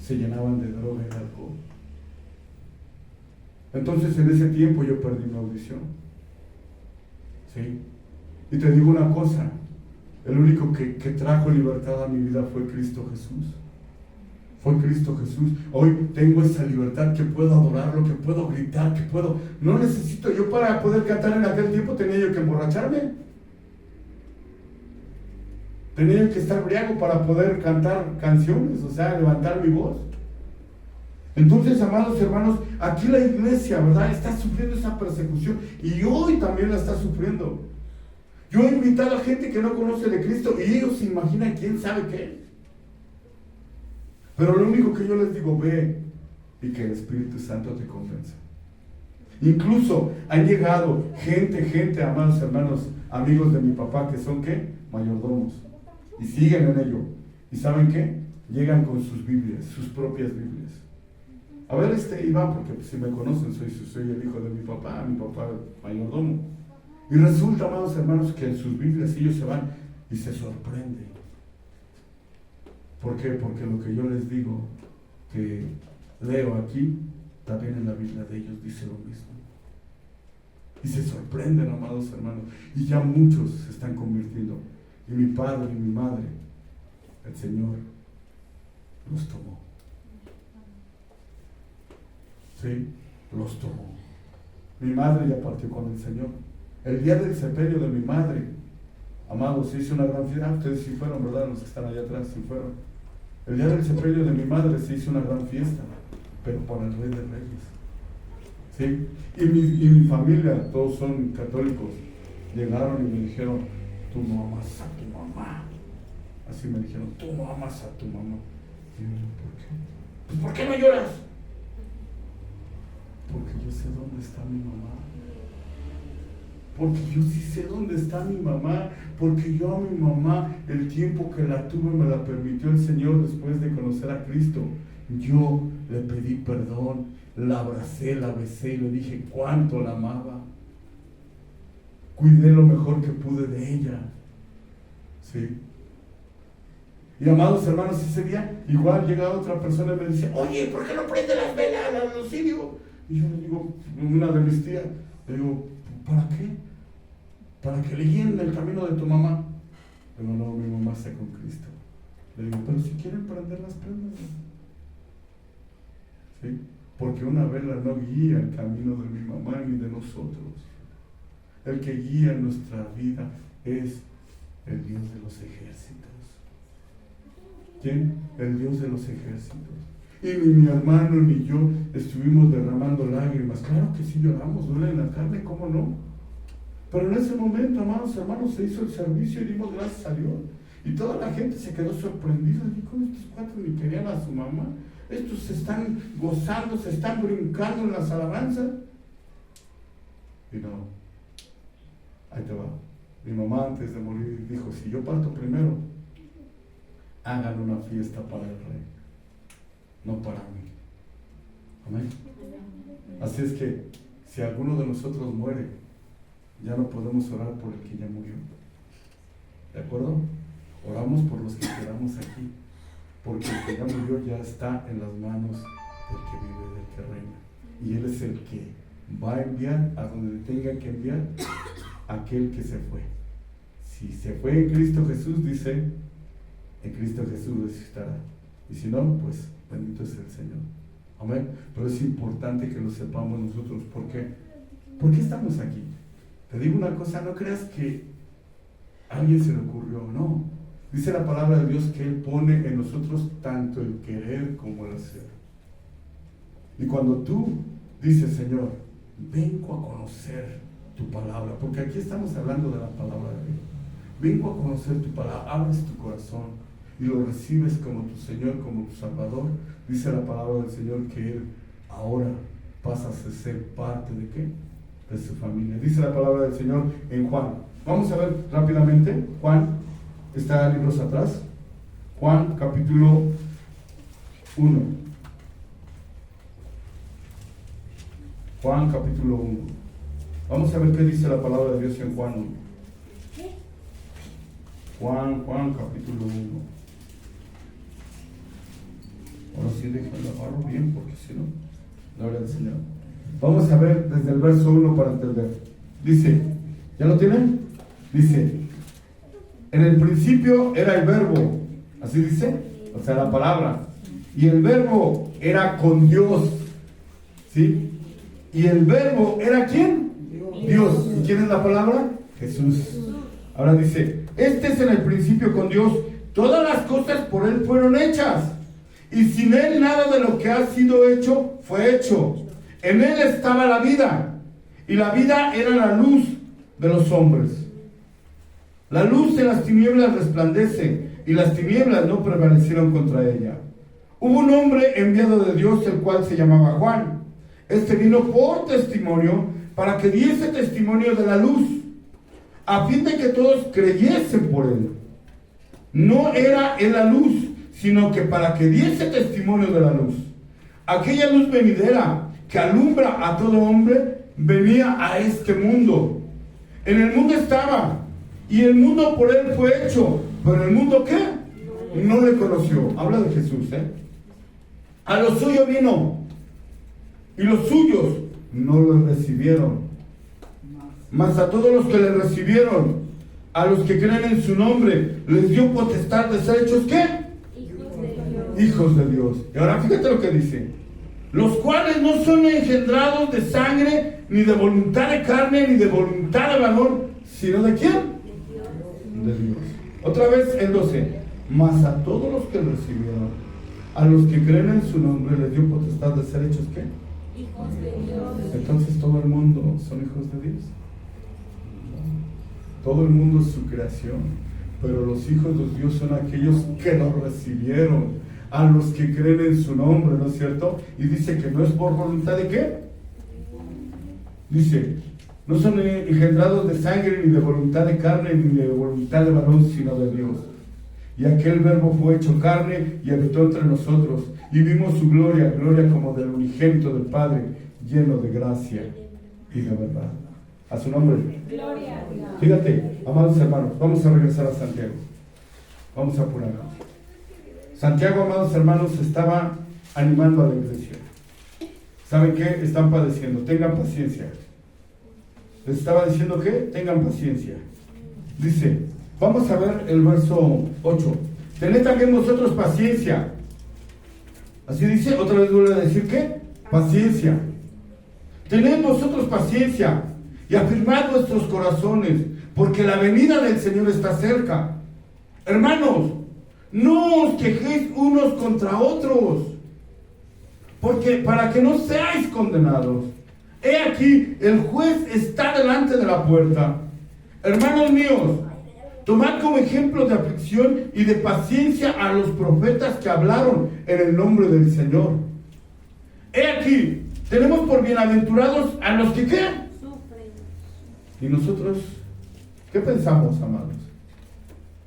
se llenaban de droga y de alcohol. Entonces en ese tiempo yo perdí mi audición. ¿Sí? Y te digo una cosa, el único que trajo libertad a mi vida fue Cristo Jesús. Fue Cristo Jesús. Hoy tengo esa libertad, que puedo adorarlo, que puedo gritar, que puedo... No necesito, yo para poder cantar en aquel tiempo tenía yo que emborracharme. Tenía yo que estar briago para poder cantar canciones, o sea, levantar mi voz. Entonces, amados hermanos, aquí la iglesia, ¿verdad?, está sufriendo esa persecución y hoy también la está sufriendo. Yo he invitado a gente que no conoce de Cristo y ellos se imaginan quién sabe qué. Pero lo único que yo les digo, ve y que el Espíritu Santo te convenza. Incluso han llegado gente, amados hermanos, amigos de mi papá, que son ¿qué? Mayordomos. Y siguen en ello. ¿Y saben qué? Llegan con sus Biblias, sus propias Biblias. A ver, Iván, porque si me conocen, soy el hijo de mi papá mayordomo. Y resulta, amados hermanos, que en sus Biblias ellos se van y se sorprenden. ¿Por qué? Porque lo que yo les digo, que leo aquí, también en la Biblia de ellos dice lo mismo. Y se sorprenden, amados hermanos. Y ya muchos se están convirtiendo. Y mi padre y mi madre, el Señor, los tomó. Sí, los tomó. Mi madre ya partió con el Señor. El día del sepelio de mi madre, amados, se hizo una gran fiesta. Ustedes sí fueron, ¿verdad? Los que están allá atrás sí fueron. El día del sepelio de mi madre se hizo una gran fiesta, pero para el Rey de Reyes. ¿Sí? Y mi familia, todos son católicos, llegaron y me dijeron, tú no amas a tu mamá. Así me dijeron, tú no amas a tu mamá. Y yo, ¿por qué? Pues, ¿por qué no lloras? Porque yo sé dónde está mi mamá. Porque yo sí sé dónde está mi mamá. Porque yo a mi mamá, el tiempo que la tuve, me la permitió el Señor después de conocer a Cristo. Yo le pedí perdón, la abracé, la besé y le dije cuánto la amaba. Cuidé lo mejor que pude de ella. ¿Sí? Y amados hermanos, ese día igual llega otra persona y me dice, oye, ¿por qué no prende las velas al lucidio? Y yo le digo, una de mis tías, le digo, ¿para qué? Para que le guíen el camino de tu mamá. Le digo, no, mi mamá está con Cristo. Le digo, pero si quieren prenderlas, prendan. ¿Sí? Porque una vela no guía el camino de mi mamá ni de nosotros. El que guía nuestra vida es el Dios de los ejércitos. ¿Quién? El Dios de los ejércitos. Y ni mi hermano ni yo estuvimos derramando lágrimas. Claro que sí lloramos, duele en la carne, ¿cómo no? Pero en ese momento, amados hermanos, se hizo el servicio y dimos gracias a Dios. Y toda la gente se quedó sorprendida. Y con estos cuatro ni querían a su mamá. Estos se están gozando, se están brincando en las alabanzas. Y no, Ahí te va. Mi mamá antes de morir dijo, si yo parto primero, hagan una fiesta para el rey, no para mí. Amén. Así es que si alguno de nosotros muere, ya no podemos orar por el que ya murió. ¿De acuerdo? Oramos por los que quedamos aquí, porque el que ya murió ya está en las manos del que vive, del que reina. Y Él es el que va a enviar a donde tenga que enviar a aquel que se fue. Si se fue en Cristo Jesús, dice, en Cristo Jesús resucitará. Y si no, pues bendito es el Señor. Amén. Pero es importante que lo sepamos nosotros. ¿Por qué? ¿Por qué estamos aquí? Te digo una cosa, no creas que a alguien se le ocurrió, no. Dice la palabra de Dios que Él pone en nosotros tanto el querer como el hacer. Y cuando tú dices, Señor, vengo a conocer tu palabra, porque aquí estamos hablando de la palabra de Dios. Vengo a conocer tu palabra, abres tu corazón y lo recibes como tu Señor, como tu Salvador. Dice la palabra del Señor que Él ahora pasas a ser parte de ¿qué? De su familia. Dice la palabra del Señor en Juan. Vamos a ver rápidamente. Juan, está libros atrás. Juan capítulo 1. Juan capítulo 1. Vamos a ver qué dice la palabra de Dios en Juan 1. Juan capítulo 1. Ahora sí déjenlo agarro bien, porque si no, gloria al Señor. Vamos a ver desde el verso 1 para entender. Dice, ¿ya lo tienen? Dice, en el principio era el verbo, así dice, o sea, la palabra. Y el verbo era con Dios, ¿sí? Y el verbo era ¿quién? Dios. ¿Y quién es la palabra? Jesús. Ahora dice, este es en el principio con Dios. Todas las cosas por Él fueron hechas. Y sin Él nada de lo que ha sido hecho fue hecho. En Él estaba la vida. Y la vida era la luz de los hombres. La luz de las tinieblas resplandece. Y las tinieblas no prevalecieron contra ella. Hubo un hombre enviado de Dios, el cual se llamaba Juan. Este vino por testimonio, para que diese testimonio de la luz, a fin de que todos creyesen por él. No era él la luz, sino que para que diese testimonio de la luz. Aquella luz venidera que alumbra a todo hombre, venía a este mundo. En el mundo estaba, y el mundo por él fue hecho, pero el mundo ¿qué? No le conoció. Habla de Jesús, A lo suyo vino, y los suyos no lo recibieron. Mas a todos los que le recibieron, a los que creen en su nombre, les dio potestad de ser hechos ¿qué? Hijos de Dios. Y ahora fíjate lo que dice: los cuales no son engendrados de sangre, ni de voluntad de carne, ni de voluntad de varón, sino ¿de quién? De Dios. Otra vez el 12. Mas a todos los que le recibieron, a los que creen en su nombre, les dio potestad de ser hechos ¿qué? Hijos de Dios. Entonces todo el mundo son hijos de Dios. Todo el mundo es su creación, pero los hijos de Dios son aquellos que lo recibieron, a los que creen en su nombre, ¿no es cierto? Y dice que no es por voluntad de ¿qué? Dice, no son engendrados de sangre, ni de voluntad de carne, ni de voluntad de varón, sino de Dios. Y aquel verbo fue hecho carne y habitó entre nosotros, y vimos su gloria, gloria como del unigénito del Padre, lleno de gracia y de verdad. A su nombre. Gloria a Dios. Fíjate, amados hermanos, vamos a regresar a Santiago. Vamos a apurarnos. Santiago, amados hermanos, estaba animando a la iglesia. ¿Saben qué? Están padeciendo. Tengan paciencia. Les estaba diciendo que tengan paciencia. Dice, vamos a ver el verso 8. Tened también vosotros paciencia. Así dice, otra vez vuelve a decir ¿qué? Paciencia. Tened vosotros paciencia y afirmad vuestros corazones, porque la venida del Señor está cerca. Hermanos, no os quejéis unos contra otros, porque para que no seáis condenados. He aquí, el juez está delante de la puerta. Hermanos míos, tomad como ejemplo de aflicción y de paciencia a los profetas que hablaron en el nombre del Señor. He aquí, tenemos por bienaventurados a los que ¿qué? Sufren. Y nosotros ¿Qué pensamos, amados?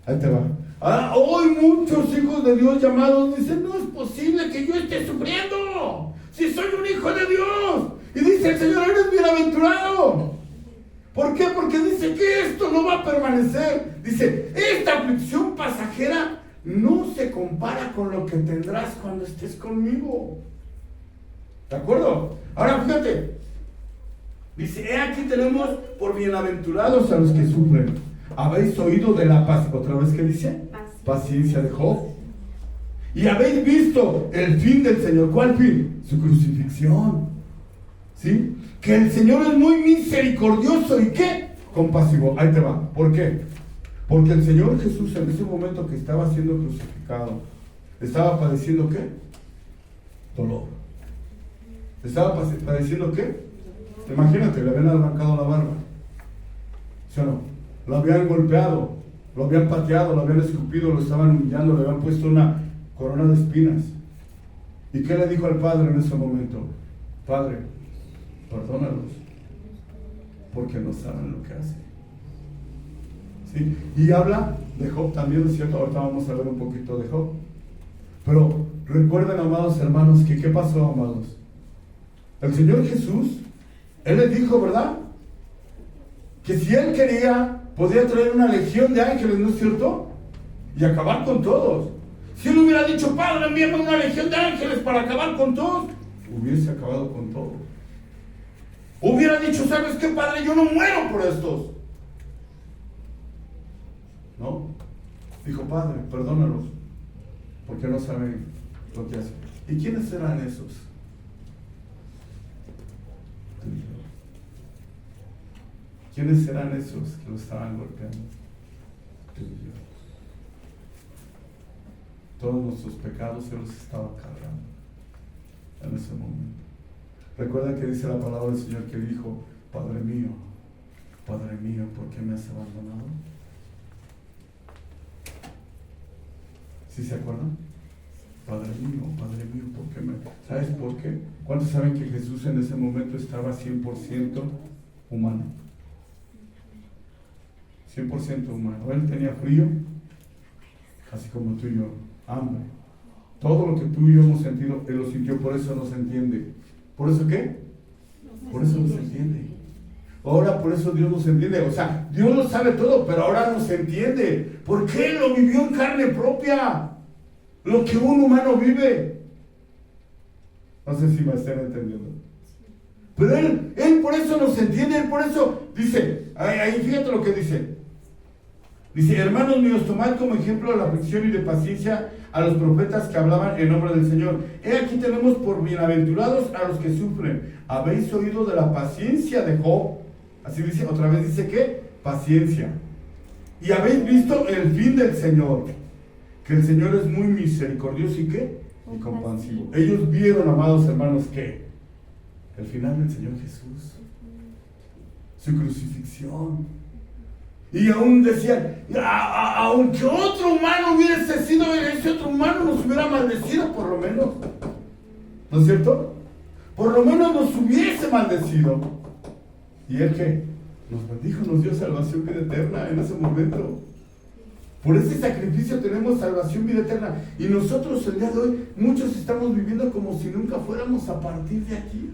Ahí te va. Hoy muchos hijos de Dios llamados dicen, no es posible que yo esté sufriendo, si soy un hijo de Dios. Y dice el Señor, eres bienaventurado. ¿Por qué? Porque dice que esto no va a permanecer. Dice, esta aflicción pasajera no se compara con lo que tendrás cuando estés conmigo. ¿De acuerdo? Ahora fíjate. Dice, aquí tenemos por bienaventurados a los que sufren. Habéis oído de la paz. ¿Otra vez qué dice? Paciencia de Job. Y habéis visto el fin del Señor. ¿Cuál fin? Su crucifixión. ¿Sí? Que el Señor es muy misericordioso y ¿qué? Compasivo. Ahí te va. ¿Por qué? Porque el Señor Jesús en ese momento que estaba siendo crucificado, estaba padeciendo ¿qué? Dolor. Estaba padeciendo ¿qué? Imagínate, le habían arrancado la barba. ¿Sí o no? Lo habían golpeado, lo habían pateado, lo habían escupido, lo estaban humillando, le habían puesto una corona de espinas. ¿Y qué le dijo al Padre en ese momento? Padre, perdónalos, porque no saben lo que hacen. ¿Sí? Y habla de Job también, ¿es cierto? Ahorita vamos a ver un poquito de Job. Pero recuerden, amados hermanos, que ¿qué pasó, amados? El Señor Jesús, Él les dijo, ¿verdad? Que si Él quería, podía traer una legión de ángeles, ¿no es cierto? Y acabar con todos. Si Él hubiera dicho, Padre, envíame una legión de ángeles para acabar con todos, hubiese acabado con todos. Hubiera dicho, ¿sabes qué, Padre? Yo no muero por estos. No. Dijo, Padre, perdónalos, porque no saben lo que hacen. ¿Y quiénes serán esos? ¿Quiénes serán esos que lo estaban golpeando? Tú y yo. Todos nuestros pecados Él los estaba cargando en ese momento. Recuerda que dice la palabra del Señor que dijo, Padre mío, ¿por qué me has abandonado? ¿Sí se acuerdan? Padre mío, ¿por qué me...? ¿Sabes por qué? ¿Cuántos saben que Jesús en ese momento estaba 100% humano? 100% humano. Él tenía frío, así como tú y yo, hambre. Todo lo que tú y yo hemos sentido, Él lo sintió, por eso no se entiende. ¿Por eso qué? Por eso no se entiende. Ahora por eso Dios nos entiende. O sea, Dios lo sabe todo, pero ahora nos entiende. Porque Él lo vivió en carne propia. Lo que un humano vive. No sé si me están entendiendo. Pero Él por eso nos entiende. Él por eso dice, ahí fíjate lo que dice. Dice, hermanos míos, tomad como ejemplo de la aflicción y de paciencia a los profetas que hablaban en nombre del Señor. Aquí tenemos por bienaventurados a los que sufren. Habéis oído de la paciencia de Job. Así dice, otra vez dice que paciencia. Y habéis visto el fin del Señor, que el Señor es muy misericordioso y ¿qué? Y compasivo. Ellos vieron, amados hermanos, ¿qué? El final del Señor Jesús, su crucifixión. Y aún decían, aunque otro humano hubiese sido, ese otro humano nos hubiera maldecido por lo menos. ¿No es cierto? Por lo menos nos hubiese maldecido. ¿Y Él qué? Nos bendijo, nos dio salvación vida eterna en ese momento. Por ese sacrificio tenemos salvación vida eterna. Y nosotros el día de hoy, muchos estamos viviendo como si nunca fuéramos a partir de aquí.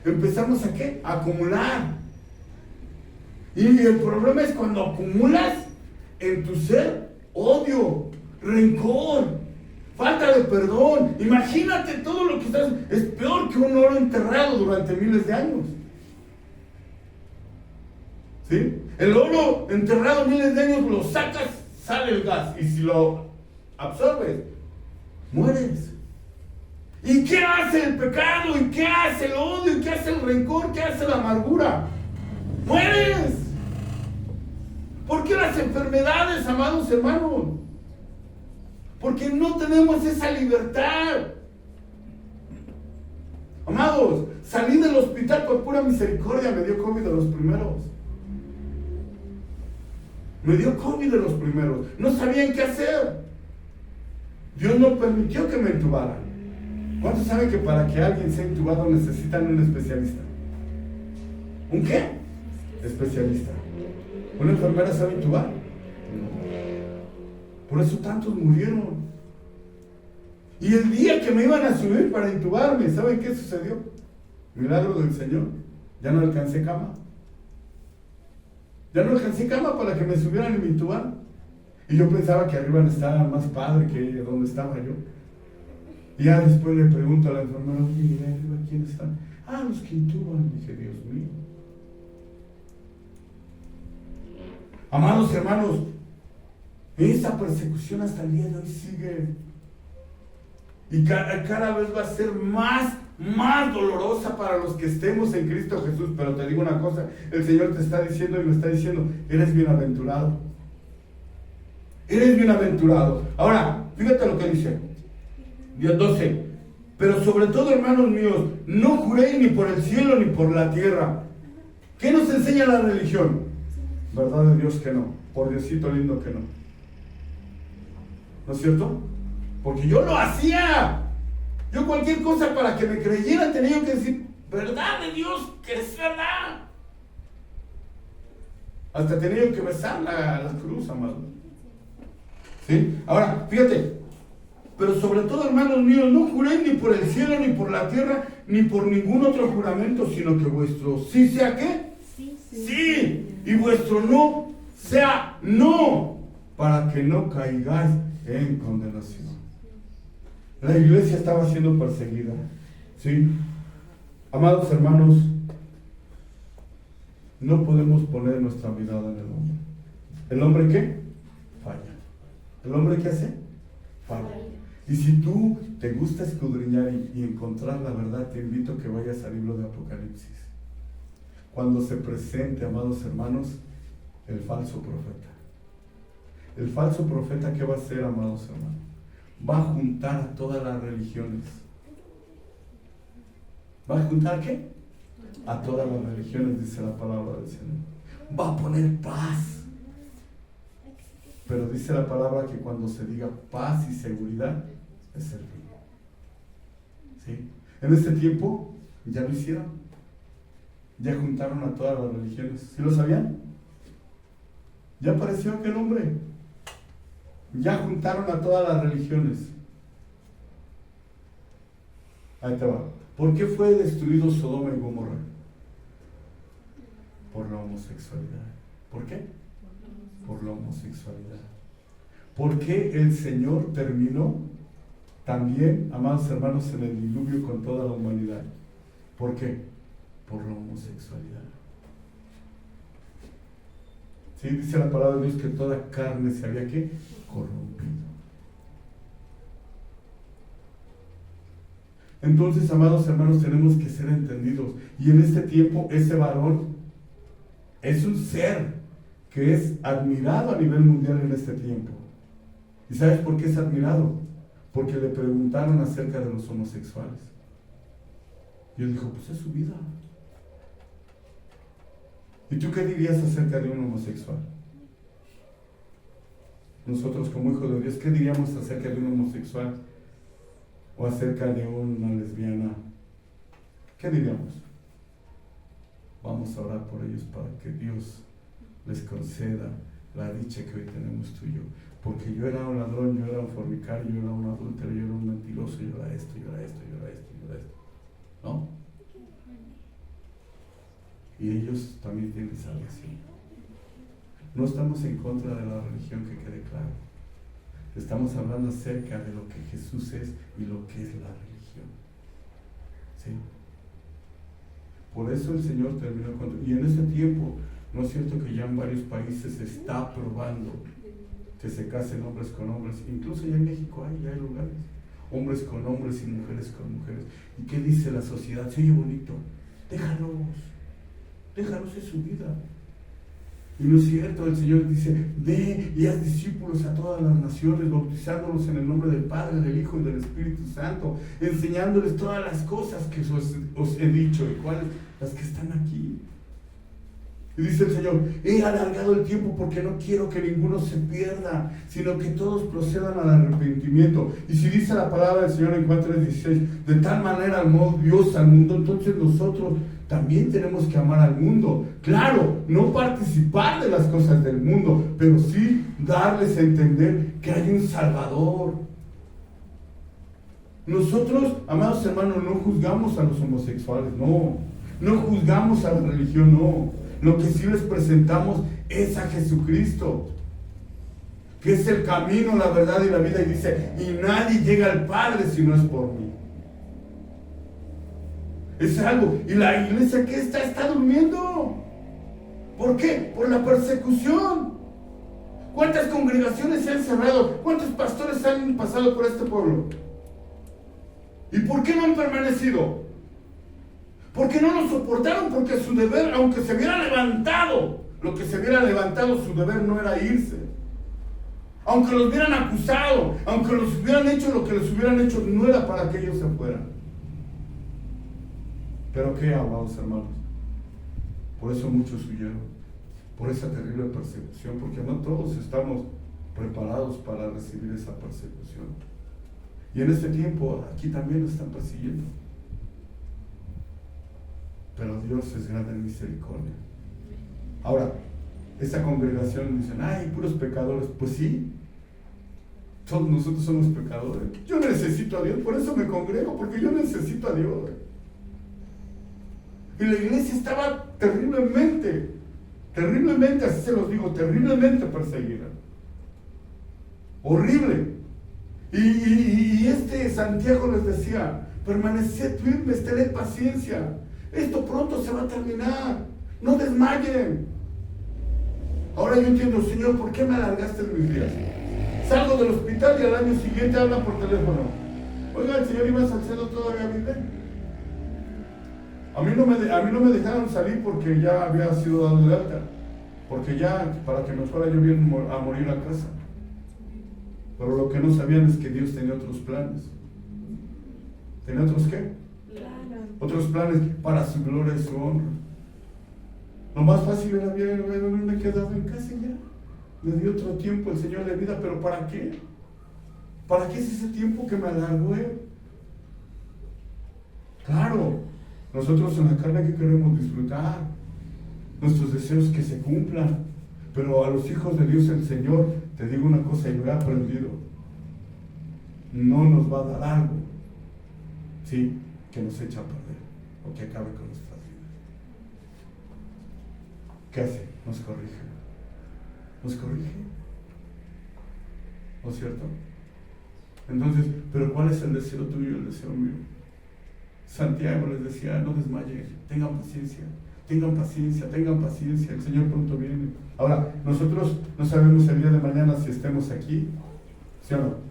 Empezamos a ¿qué? A acumular. Y el problema es cuando acumulas en tu ser odio, rencor, falta de perdón. Imagínate todo lo que estás. Es peor que un oro enterrado durante miles de años. ¿Sí? El oro enterrado miles de años lo sacas, sale el gas. Y si lo absorbes, mueres. ¿Y qué hace el pecado? ¿Y qué hace el odio? ¿Y qué hace el rencor? ¿Qué hace la amargura? ¡Mueres! ¿Por qué las enfermedades, amados hermanos? Porque no tenemos esa libertad. Amados, salí del hospital por pura misericordia, me dio COVID de los primeros. Me dio COVID de los primeros. No sabían qué hacer. Dios no permitió que me intubaran. ¿Cuántos saben que para que alguien sea intubado necesitan un especialista? ¿Un qué? especialista. ¿Una enfermera sabe intubar? No. Por eso tantos murieron. Y el día que me iban a subir para intubarme, ¿saben qué sucedió? Milagro del Señor. Ya no alcancé cama. Ya no alcancé cama para que me subieran y me intubaran. Y yo pensaba que arriba estaba más padre que donde estaba yo. Y ya después le pregunto a la enfermera, oye, mira, arriba, ¿quiénes están? Ah, los que intuban. Dije, Dios mío. Amados hermanos, esa persecución hasta el día de hoy sigue. Y cada vez va a ser más dolorosa para los que estemos en Cristo Jesús. Pero te digo una cosa, el Señor te está diciendo y me está diciendo, eres bienaventurado. Eres bienaventurado. Ahora, fíjate lo que dice. Dios 12. Pero sobre todo, hermanos míos, no juréis ni por el cielo ni por la tierra. ¿Qué nos enseña la religión? Verdad de Dios que no. Por Diosito lindo que no. ¿No es cierto? Porque yo lo hacía. Yo cualquier cosa para que me creyeran tenía que decir, verdad de Dios, que es verdad. Hasta tenía que besar la cruz, amado. ¿Sí? Ahora, fíjate. Pero sobre todo, hermanos míos, no juréis ni por el cielo, ni por la tierra, ni por ningún otro juramento, sino que vuestro sí sea ¿qué? Sí. Y vuestro no sea no, para que no caigáis en condenación. La iglesia estaba siendo perseguida, ¿sí? Amados hermanos, no podemos poner nuestra mirada en el hombre. ¿El hombre qué? Falla. ¿El hombre qué hace? Falla. Y si tú te gusta escudriñar y encontrar la verdad, te invito a que vayas al libro de Apocalipsis. Cuando se presente, amados hermanos, el falso profeta. El falso profeta, ¿qué va a hacer, amados hermanos? Va a juntar a todas las religiones. ¿Va a juntar qué? A todas las religiones, dice la palabra del Señor. Va a poner paz. Pero dice la palabra que cuando se diga paz y seguridad, es el fin. ¿Sí? En este tiempo, ya lo hicieron. Ya juntaron a todas las religiones. ¿Sí lo sabían? Ya apareció aquel hombre. Ya juntaron a todas las religiones. Ahí te va. ¿Por qué fue destruido Sodoma y Gomorra? Por la homosexualidad. ¿Por qué? Por la homosexualidad. ¿Por qué el Señor terminó también, amados hermanos, en el diluvio con toda la humanidad? ¿Por qué? Por la homosexualidad. Sí, dice la palabra de Dios que toda carne se había ¿qué? Corrompido. Entonces, amados hermanos, tenemos que ser entendidos. Y en este tiempo, ese varón es un ser que es admirado a nivel mundial en este tiempo. ¿Y sabes por qué es admirado? Porque le preguntaron acerca de los homosexuales. Y él dijo, pues es su vida. ¿Y tú qué dirías acerca de un homosexual? Nosotros como hijos de Dios, ¿qué diríamos acerca de un homosexual? O acerca de una lesbiana. ¿Qué diríamos? Vamos a orar por ellos para que Dios les conceda la dicha que hoy tenemos tú y yo. Porque yo era un ladrón, yo era un fornicario, yo era un adúltero, yo era un mentiroso, yo era esto, yo era esto, yo era esto, yo era esto. ¿No? Y ellos también tienen salvación. No estamos en contra de la religión, que quede claro. Estamos hablando acerca de lo que Jesús es y lo que es la religión. ¿Sí? Por eso el Señor terminó con... Y en este tiempo, ¿no es cierto que ya en varios países se está aprobando que se casen hombres con hombres? Incluso ya en México ya hay lugares. Hombres con hombres y mujeres con mujeres. ¿Y qué dice la sociedad? Se oye bonito. Déjalos, es su vida. Y no es cierto, el Señor dice, ve y haz discípulos a todas las naciones, bautizándolos en el nombre del Padre, del Hijo y del Espíritu Santo, enseñándoles todas las cosas que os he dicho. ¿Y cuáles? Las que están aquí. Y dice el Señor, he alargado el tiempo porque no quiero que ninguno se pierda, sino que todos procedan al arrepentimiento. Y si dice la palabra del Señor en Juan 3:16, de tal manera amó Dios al mundo, entonces nosotros también tenemos que amar al mundo. Claro, no participar de las cosas del mundo, pero sí darles a entender que hay un Salvador. Nosotros, amados hermanos, no juzgamos a los homosexuales, no juzgamos a la religión, no. Lo que sí les presentamos es a Jesucristo, que es el camino, la verdad y la vida. Y dice, y nadie llega al Padre si no es por mí. Es algo. Y la iglesia que está durmiendo. ¿Por qué? Por la persecución. ¿Cuántas congregaciones se han cerrado? ¿Cuántos pastores han pasado por este pueblo? ¿Y por qué no han permanecido? Porque no nos soportaron, porque su deber, aunque se hubiera levantado, lo que se hubiera levantado, su deber no era irse. Aunque los hubieran acusado, aunque los hubieran hecho lo que les hubieran hecho, no era para que ellos se fueran. Pero qué, amados hermanos, por eso muchos huyeron, por esa terrible persecución, porque no todos estamos preparados para recibir esa persecución. Y en este tiempo, aquí también lo están persiguiendo. Pero Dios es grande en misericordia. Ahora, esta congregación dicen, ay, puros pecadores. Pues sí, todos nosotros somos pecadores. Yo necesito a Dios, por eso me congrego, porque yo necesito a Dios. Y la iglesia estaba terriblemente, así se los digo, terriblemente perseguida. Horrible. Y este Santiago les decía, permaneced firmes, tened paciencia. Esto pronto se va a terminar. No desmayen. Ahora yo entiendo, Señor, ¿por qué me alargaste mis días? Salgo del hospital y al año siguiente habla por teléfono. Oiga, el Señor Iván Salcedo todavía vive. A mí no me dejaron salir porque ya había sido dado de alta. Porque ya, para que me fuera yo bien a morir a casa. Pero lo que no sabían es que Dios tenía otros planes. ¿Tenía otros qué? Otros planes para su gloria y su honra. Lo más fácil era haberme quedado en casa y ya. Me dio otro tiempo el Señor de vida, pero ¿para qué? ¿Para qué es ese tiempo que me alargó Él? Claro, nosotros en la carne que queremos disfrutar, nuestros deseos que se cumplan, pero a los hijos de Dios el Señor, te digo una cosa y lo he aprendido, no nos va a dar algo, sí, que nos echa a perder o que acabe con nuestras vidas. ¿Qué hace? Nos corrige. ¿No es cierto? Entonces, ¿pero cuál es el deseo tuyo y el deseo mío? Santiago les decía, no desmayen, tengan paciencia, el Señor pronto viene. Ahora, nosotros no sabemos el día de mañana si estemos aquí, ¿sí o no?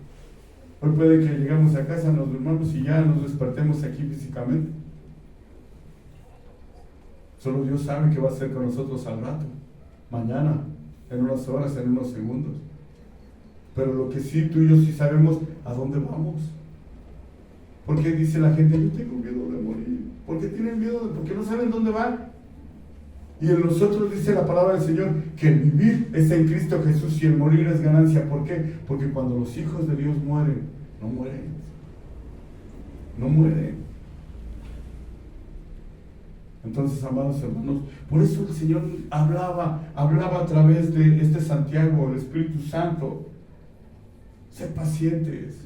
Hoy puede que llegamos a casa, nos durmamos y ya nos despertemos aquí físicamente. Solo Dios sabe qué va a hacer con nosotros al rato, mañana, en unas horas, en unos segundos. Pero lo que sí, tú y yo sí sabemos a dónde vamos. Porque dice la gente, yo tengo miedo de morir. ¿Por qué tienen miedo? Porque no saben dónde van. Y en nosotros dice la palabra del Señor que el vivir es en Cristo Jesús y el morir es ganancia. ¿Por qué? Porque cuando los hijos de Dios mueren, no mueren. Entonces, amados hermanos, por eso el Señor hablaba a través de este Santiago, el Espíritu Santo. Sed pacientes.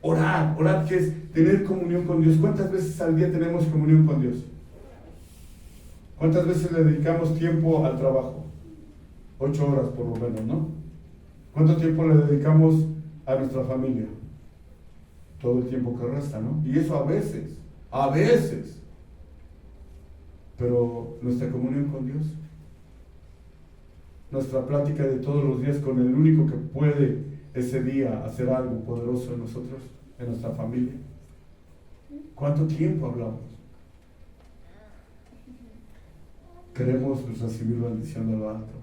Orar, que es tener comunión con Dios. ¿Cuántas veces al día tenemos comunión con Dios? ¿Cuántas veces le dedicamos tiempo al trabajo? 8 horas por lo menos, ¿no? ¿Cuánto tiempo le dedicamos a nuestra familia? Todo el tiempo que resta, ¿no? Y eso a veces. Pero nuestra comunión con Dios, nuestra plática de todos los días con el único que puede ese día hacer algo poderoso en nosotros, en nuestra familia. ¿Cuánto tiempo hablamos? Queremos recibir la bendición de lo alto.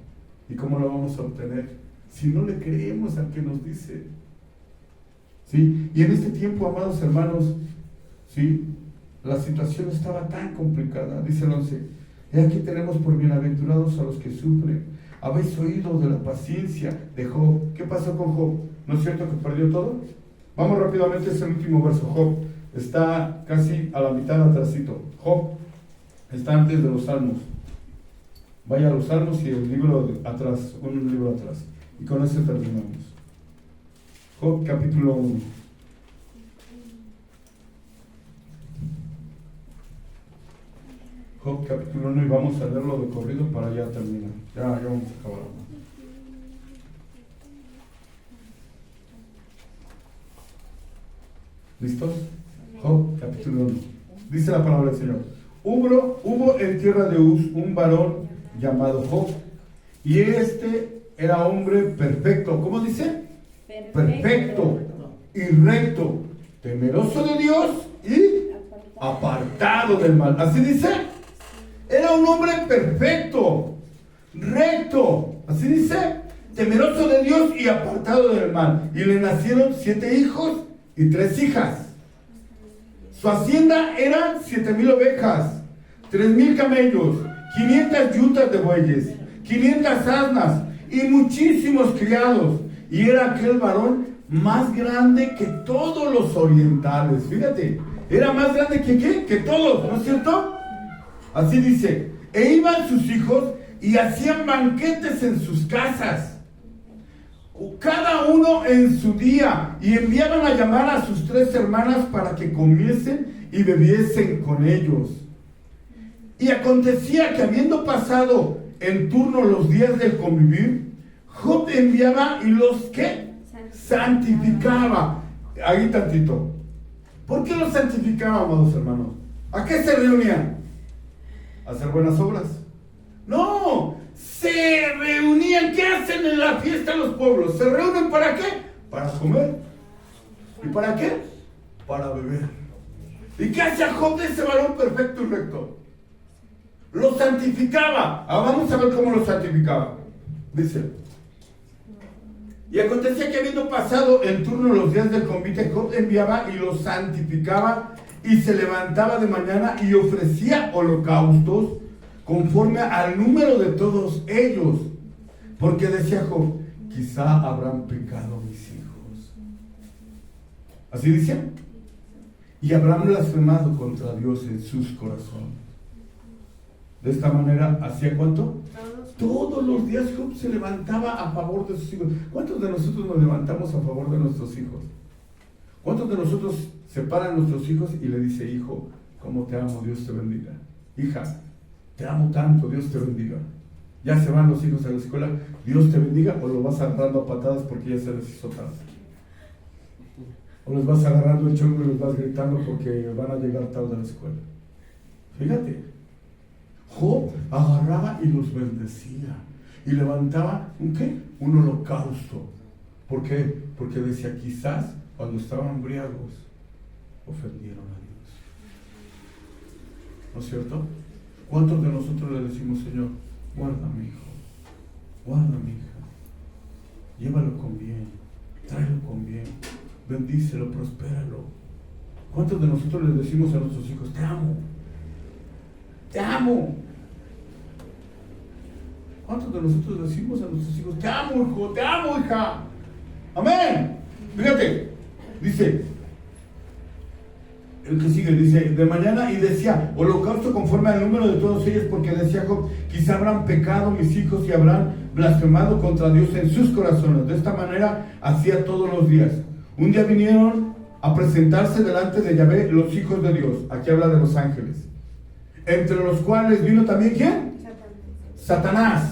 ¿Y cómo la vamos a obtener? Si no le creemos al que nos dice. ¿Sí? Y en este tiempo, amados hermanos, ¿sí? La situación estaba tan complicada, dice el 11, Y aquí tenemos por bienaventurados a los que sufren. Habéis oído de la paciencia de Job. ¿Qué pasó con Job? ¿No es cierto que perdió todo? Vamos rápidamente, es el último verso. Job está casi a la mitad atrásito. Job está antes de los Salmos. Vaya a los Salmos y el libro atrás, un libro atrás. Y con eso terminamos. Job capítulo 1. Job capítulo 1 y vamos a leerlo de corrido para ya terminar. Ya vamos a acabar. ¿Listos? Job capítulo 1. Dice la palabra del Señor. Hubo en tierra de Uz un varón llamado Job, y este era hombre perfecto. ¿Cómo dice? Perfecto y recto, temeroso de Dios y apartado del mal. ¿Así dice? Era un hombre perfecto, recto, así dice, temeroso de Dios y apartado del mal. Y le nacieron 7 hijos y 3 hijas. Su hacienda eran 7,000 ovejas, 3,000 camellos, 500 yuntas de bueyes, 500 asnas y muchísimos criados. Y era aquel varón más grande que todos los orientales. Fíjate, era más grande que ¿qué? Que todos, ¿no es cierto? Así dice, e iban sus hijos y hacían banquetes en sus casas, cada uno en su día, y enviaban a llamar a sus 3 hermanas para que comiesen y bebiesen con ellos. Y acontecía que habiendo pasado en turno los días del convivir, Job enviaba y los ¿qué? Santificaba. Ahí tantito. ¿Por qué los santificaba, amados hermanos? ¿A qué se reunían? ¿A hacer buenas obras? No, se reunían. ¿Qué hacen en la fiesta los pueblos? ¿Se reúnen para qué? Para comer. ¿Y para qué? Para beber. ¿Y qué hacía Job de ese varón perfecto y recto? Lo santificaba. Vamos a ver cómo lo santificaba. Dice: y acontecía que habiendo pasado en turno los días del convite, Job enviaba y los santificaba, y se levantaba de mañana y ofrecía holocaustos conforme al número de todos ellos, porque decía Job: quizá habrán pecado mis hijos. ¿Así dice? Y habrán blasfemado contra Dios en sus corazones. De esta manera, ¿hacía cuánto? Todos los días Job se levantaba a favor de sus hijos. ¿Cuántos de nosotros nos levantamos a favor de nuestros hijos? ¿Cuántos de nosotros separan a nuestros hijos y le dice: hijo, cómo te amo, Dios te bendiga? Hija, te amo tanto, Dios te bendiga. Ya se van los hijos a la escuela, Dios te bendiga, o lo vas agarrando a patadas porque ya se les hizo tarde. O les vas agarrando el chongo y les vas gritando porque van a llegar tarde a la escuela. Fíjate, Job agarraba y los bendecía y levantaba ¿un qué? Un holocausto. ¿Por qué? Porque decía: quizás cuando estaban embriagos ofendieron a Dios. ¿No es cierto? ¿Cuántos de nosotros le decimos: Señor, guarda a mi hijo, guarda a mi hija, llévalo con bien, tráelo con bien, bendícelo, prospéralo? ¿Cuántos de nosotros le decimos a nuestros hijos: te amo, te amo? ¿Cuántos de nosotros decimos a nuestros hijos: te amo, hijo, te amo, hija? Amén. Fíjate, dice el que sigue, dice: de mañana, y decía holocausto conforme al número de todos ellos, porque decía Job: quizá habrán pecado mis hijos y habrán blasfemado contra Dios en sus corazones. De esta manera hacía todos los días. Un día vinieron a presentarse delante de Yahvé los hijos de Dios. Aquí habla de los ángeles, entre los cuales vino también ¿quién? Satanás.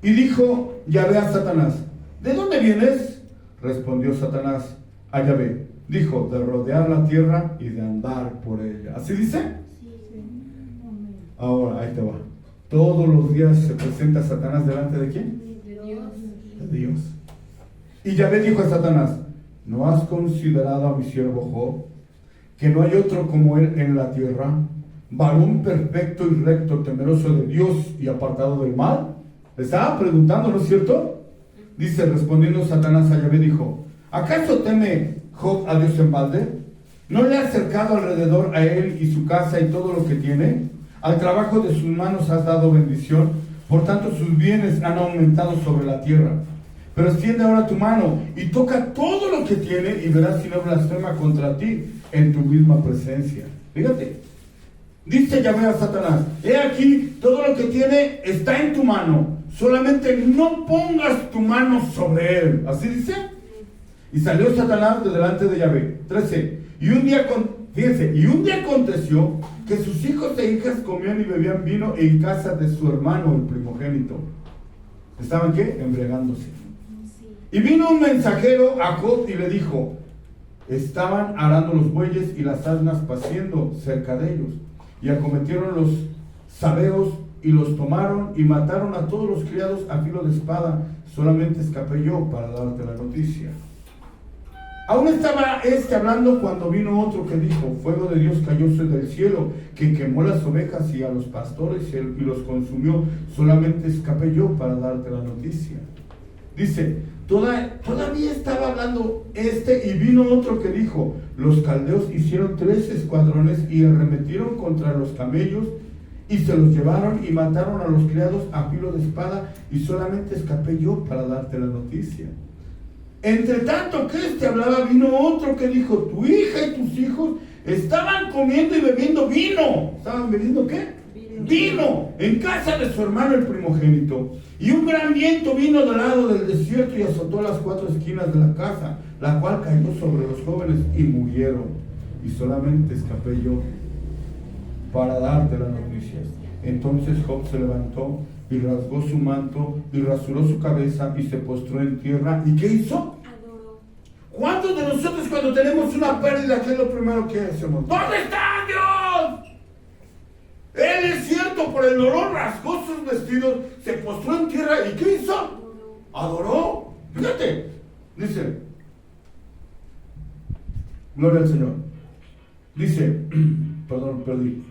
Y dijo Yahvé a Satanás: ¿de dónde vienes? Respondió Satanás a Yahvé: dijo, de rodear la tierra y de andar por ella. ¿Así dice? Sí. Ahora, ahí te va. Todos los días se presenta Satanás delante de ¿quién? De Dios. De Dios. Y Yahvé dijo a Satanás: ¿no has considerado a mi siervo Job, que no hay otro como él en la tierra, varón perfecto y recto, temeroso de Dios y apartado del mal? Le estaba preguntando, ¿no es cierto? Dice, respondiendo Satanás a Yahvé, dijo: ¿acaso teme Job a Dios en balde? ¿No le ha cercado alrededor a él y su casa y todo lo que tiene? Al trabajo de sus manos has dado bendición, por tanto sus bienes han aumentado sobre la tierra. Pero extiende ahora tu mano y toca todo lo que tiene y verás si no blasfema contra ti en tu misma presencia. Fíjate, dice Yahvé a Satanás: he aquí, todo lo que tiene está en tu mano, solamente no pongas tu mano sobre él. ¿Así dice? Y salió Satanás de delante de Yahvé. 13. Y un día aconteció que sus hijos e hijas comían y bebían vino en casa de su hermano, el primogénito. ¿Estaban qué? Embriagándose. Y vino un mensajero a Job y le dijo: estaban arando los bueyes y las asnas paciendo cerca de ellos, y acometieron los sabeos y los tomaron y mataron a todos los criados a filo de espada. Solamente escapé yo para darte la noticia. Aún estaba hablando cuando vino otro que dijo: fuego de Dios cayó del cielo, que quemó las ovejas y a los pastores y los consumió. Solamente escapé yo para darte la noticia. Dice, todavía estaba hablando y vino otro que dijo: los caldeos hicieron 3 escuadrones y arremetieron contra los camellos y se los llevaron y mataron a los criados a filo de espada, y solamente escapé yo para darte la noticia. Entre tanto que hablaba, vino otro que dijo: tu hija y tus hijos estaban comiendo y bebiendo vino. ¿Estaban bebiendo qué? Vino en casa de su hermano el primogénito. Y un gran viento vino del lado del desierto y azotó las 4 esquinas de la casa, la cual cayó sobre los jóvenes y murieron. Y solamente escapé yo para darte las noticias. Entonces Job se levantó y rasgó su manto y rasuró su cabeza y se postró en tierra. ¿Y qué hizo? Adoró. ¿Cuántos de nosotros cuando tenemos una pérdida, qué es lo primero que hacemos? ¿Dónde está Dios? Él, es cierto, por el dolor rasgó sus vestidos, se postró en tierra. ¿Y qué hizo? Adoró. Fíjate, dice, gloria al Señor. Dice, perdón, perdí.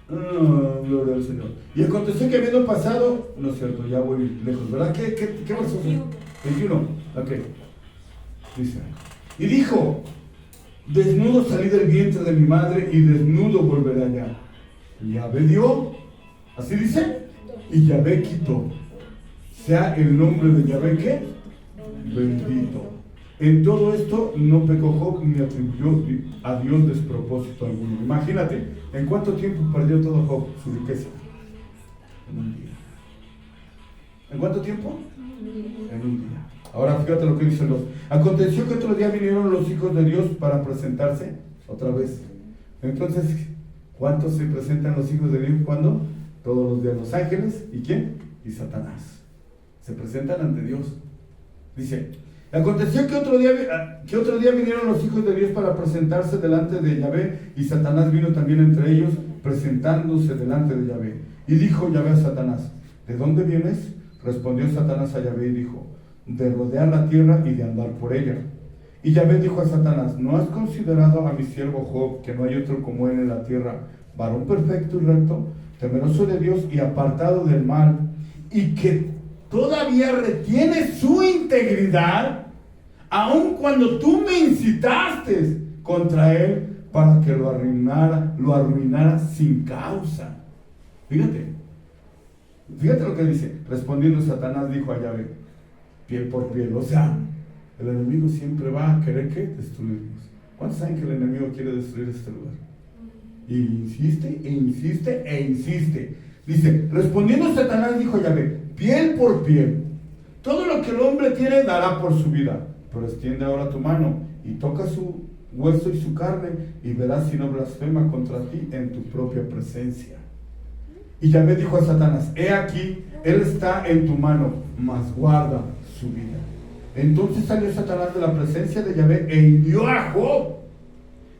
Gloria al Señor. Y aconteció que habiendo pasado, no es cierto, ya voy lejos, ¿verdad? ¿Qué verso es? 21. Ok. Dice, y dijo: desnudo salí del vientre de mi madre y desnudo volveré allá. Yahvé dio, así dice, y Yahvé quitó. Sea el nombre de Yahvé, ¿qué? Bendito. En todo esto no pecó Job ni atribuyó a Dios despropósito alguno. Imagínate, ¿en cuánto tiempo perdió todo Job su riqueza? En un día. ¿En cuánto tiempo? En un día. Ahora fíjate lo que dice el 2. Aconteció que otro día vinieron los hijos de Dios para presentarse otra vez. Entonces, ¿cuántos se presentan los hijos de Dios? ¿Cuándo? Todos los días. Los ángeles, ¿y quién? Y Satanás. Se presentan ante Dios. Dice, aconteció que otro día vinieron los hijos de Dios para presentarse delante de Yahvé, y Satanás vino también entre ellos, presentándose delante de Yahvé. Y dijo Yahvé a Satanás: ¿de dónde vienes? Respondió Satanás a Yahvé y dijo: de rodear la tierra y de andar por ella. Y Yahvé dijo a Satanás: ¿no has considerado a mi siervo Job, que no hay otro como él en la tierra, varón perfecto y recto, temeroso de Dios y apartado del mal, y que todavía retiene su integridad, aun cuando tú me incitaste contra él para que lo arruinara sin causa? Fíjate lo que dice. Respondiendo Satanás dijo a Yahvé: piel por piel. O sea, el enemigo siempre va a querer ¿qué? Destruirnos. ¿Cuántos saben que el enemigo quiere destruir este lugar? Y insiste, e insiste, e insiste. Dice, respondiendo Satanás dijo a Yahvé: piel por piel. Todo lo que el hombre tiene dará por su vida. Pero extiende ahora tu mano y toca su hueso y su carne, y verás si no blasfema contra ti en tu propia presencia. Y Yahvé dijo a Satanás: he aquí, él está en tu mano, mas guarda su vida. Entonces salió Satanás de la presencia de Yahvé e hirió a Job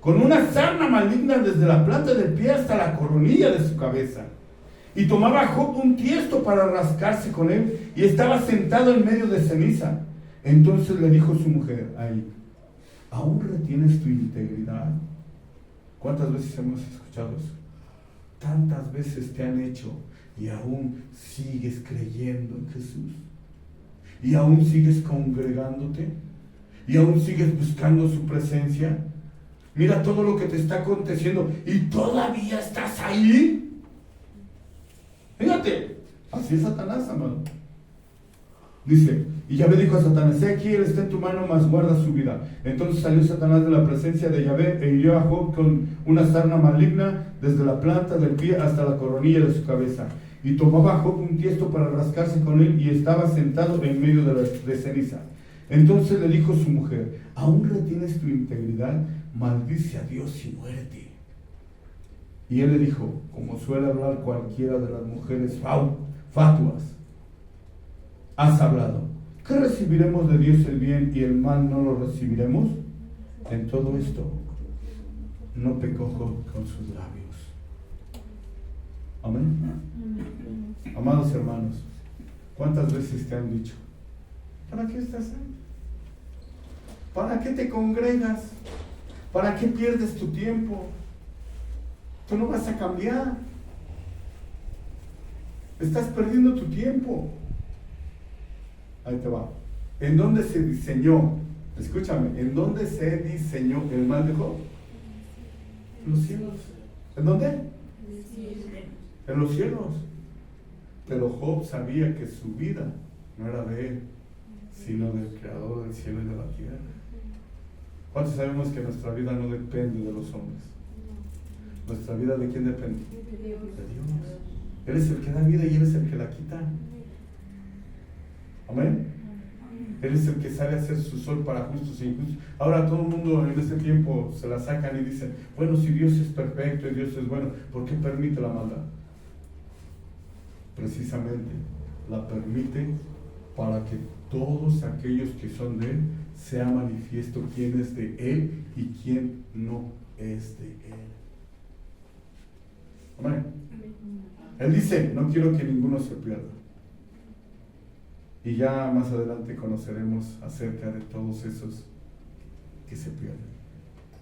con una sarna maligna desde la planta del pie hasta la coronilla de su cabeza. Y tomaba Job un tiesto para rascarse con él, y estaba sentado en medio de ceniza. Entonces le dijo su mujer ahí: ¿aún retienes tu integridad? ¿Cuántas veces hemos escuchado eso? Tantas veces te han hecho y aún sigues creyendo en Jesús, y aún sigues congregándote, y aún sigues buscando su presencia. Mira todo lo que te está aconteciendo y todavía estás ahí. Fíjate, así es Satanás, amado. Dice, y Yahvé dijo a Satanás: he aquí, él está en tu mano, mas guarda su vida. Entonces salió Satanás de la presencia de Yahvé e hirió a Job con una sarna maligna desde la planta del pie hasta la coronilla de su cabeza. Y tomaba a Job un tiesto para rascarse con él, y estaba sentado en medio de ceniza. Entonces le dijo su mujer: ¿aún retienes tu integridad? Maldice a Dios y muérete. Y él le dijo, como suele hablar cualquiera de las mujeres fatuas: has hablado. ¿Qué recibiremos de Dios el bien y el mal no lo recibiremos? En todo esto no pecó Job con sus labios. Amén. Amados hermanos, ¿cuántas veces te han dicho: ¿para qué estás ahí? ¿Para qué te congregas? ¿Para qué pierdes tu tiempo? Tú no vas a cambiar. Estás perdiendo tu tiempo. Ahí te va. ¿En dónde se diseñó? Escúchame, ¿en dónde se diseñó el mal de Job? En los cielos. ¿En dónde? En los cielos. Pero Job sabía que su vida no era de él, sino del Creador del cielo y de la tierra. ¿Cuántos sabemos que nuestra vida no depende de los hombres? ¿Nuestra vida de quién depende? De Dios. Él es el que da vida y Él es el que la quita. Amén. Él es el que sale a hacer su sol para justos e injustos. Ahora todo el mundo en este tiempo se la sacan y dicen: bueno, si Dios es perfecto y Dios es bueno, ¿por qué permite la maldad? Precisamente la permite para que todos aquellos que son de Él sea manifiesto quién es de Él y quién no es de Él. Amén. Él dice: no quiero que ninguno se pierda. Y ya más adelante conoceremos acerca de todos esos que se pierden.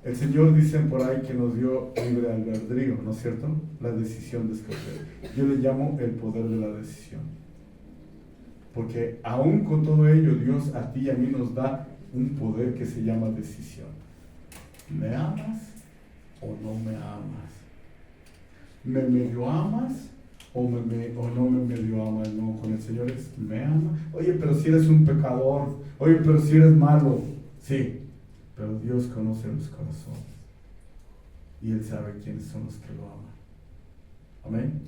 El Señor, dicen por ahí, que nos dio libre albedrío, ¿no es cierto? La decisión de escoger. Yo le llamo el poder de la decisión. Porque aún con todo ello, Dios a ti y a mí nos da un poder que se llama decisión. ¿Me amas o no me amas? ¿Me medio amas o no me medio amas? No, con el Señor es: ¿me ama? Oye, pero si eres un pecador. Oye, pero si eres malo. Sí, pero Dios conoce los corazones y Él sabe quiénes son los que lo aman. Amén.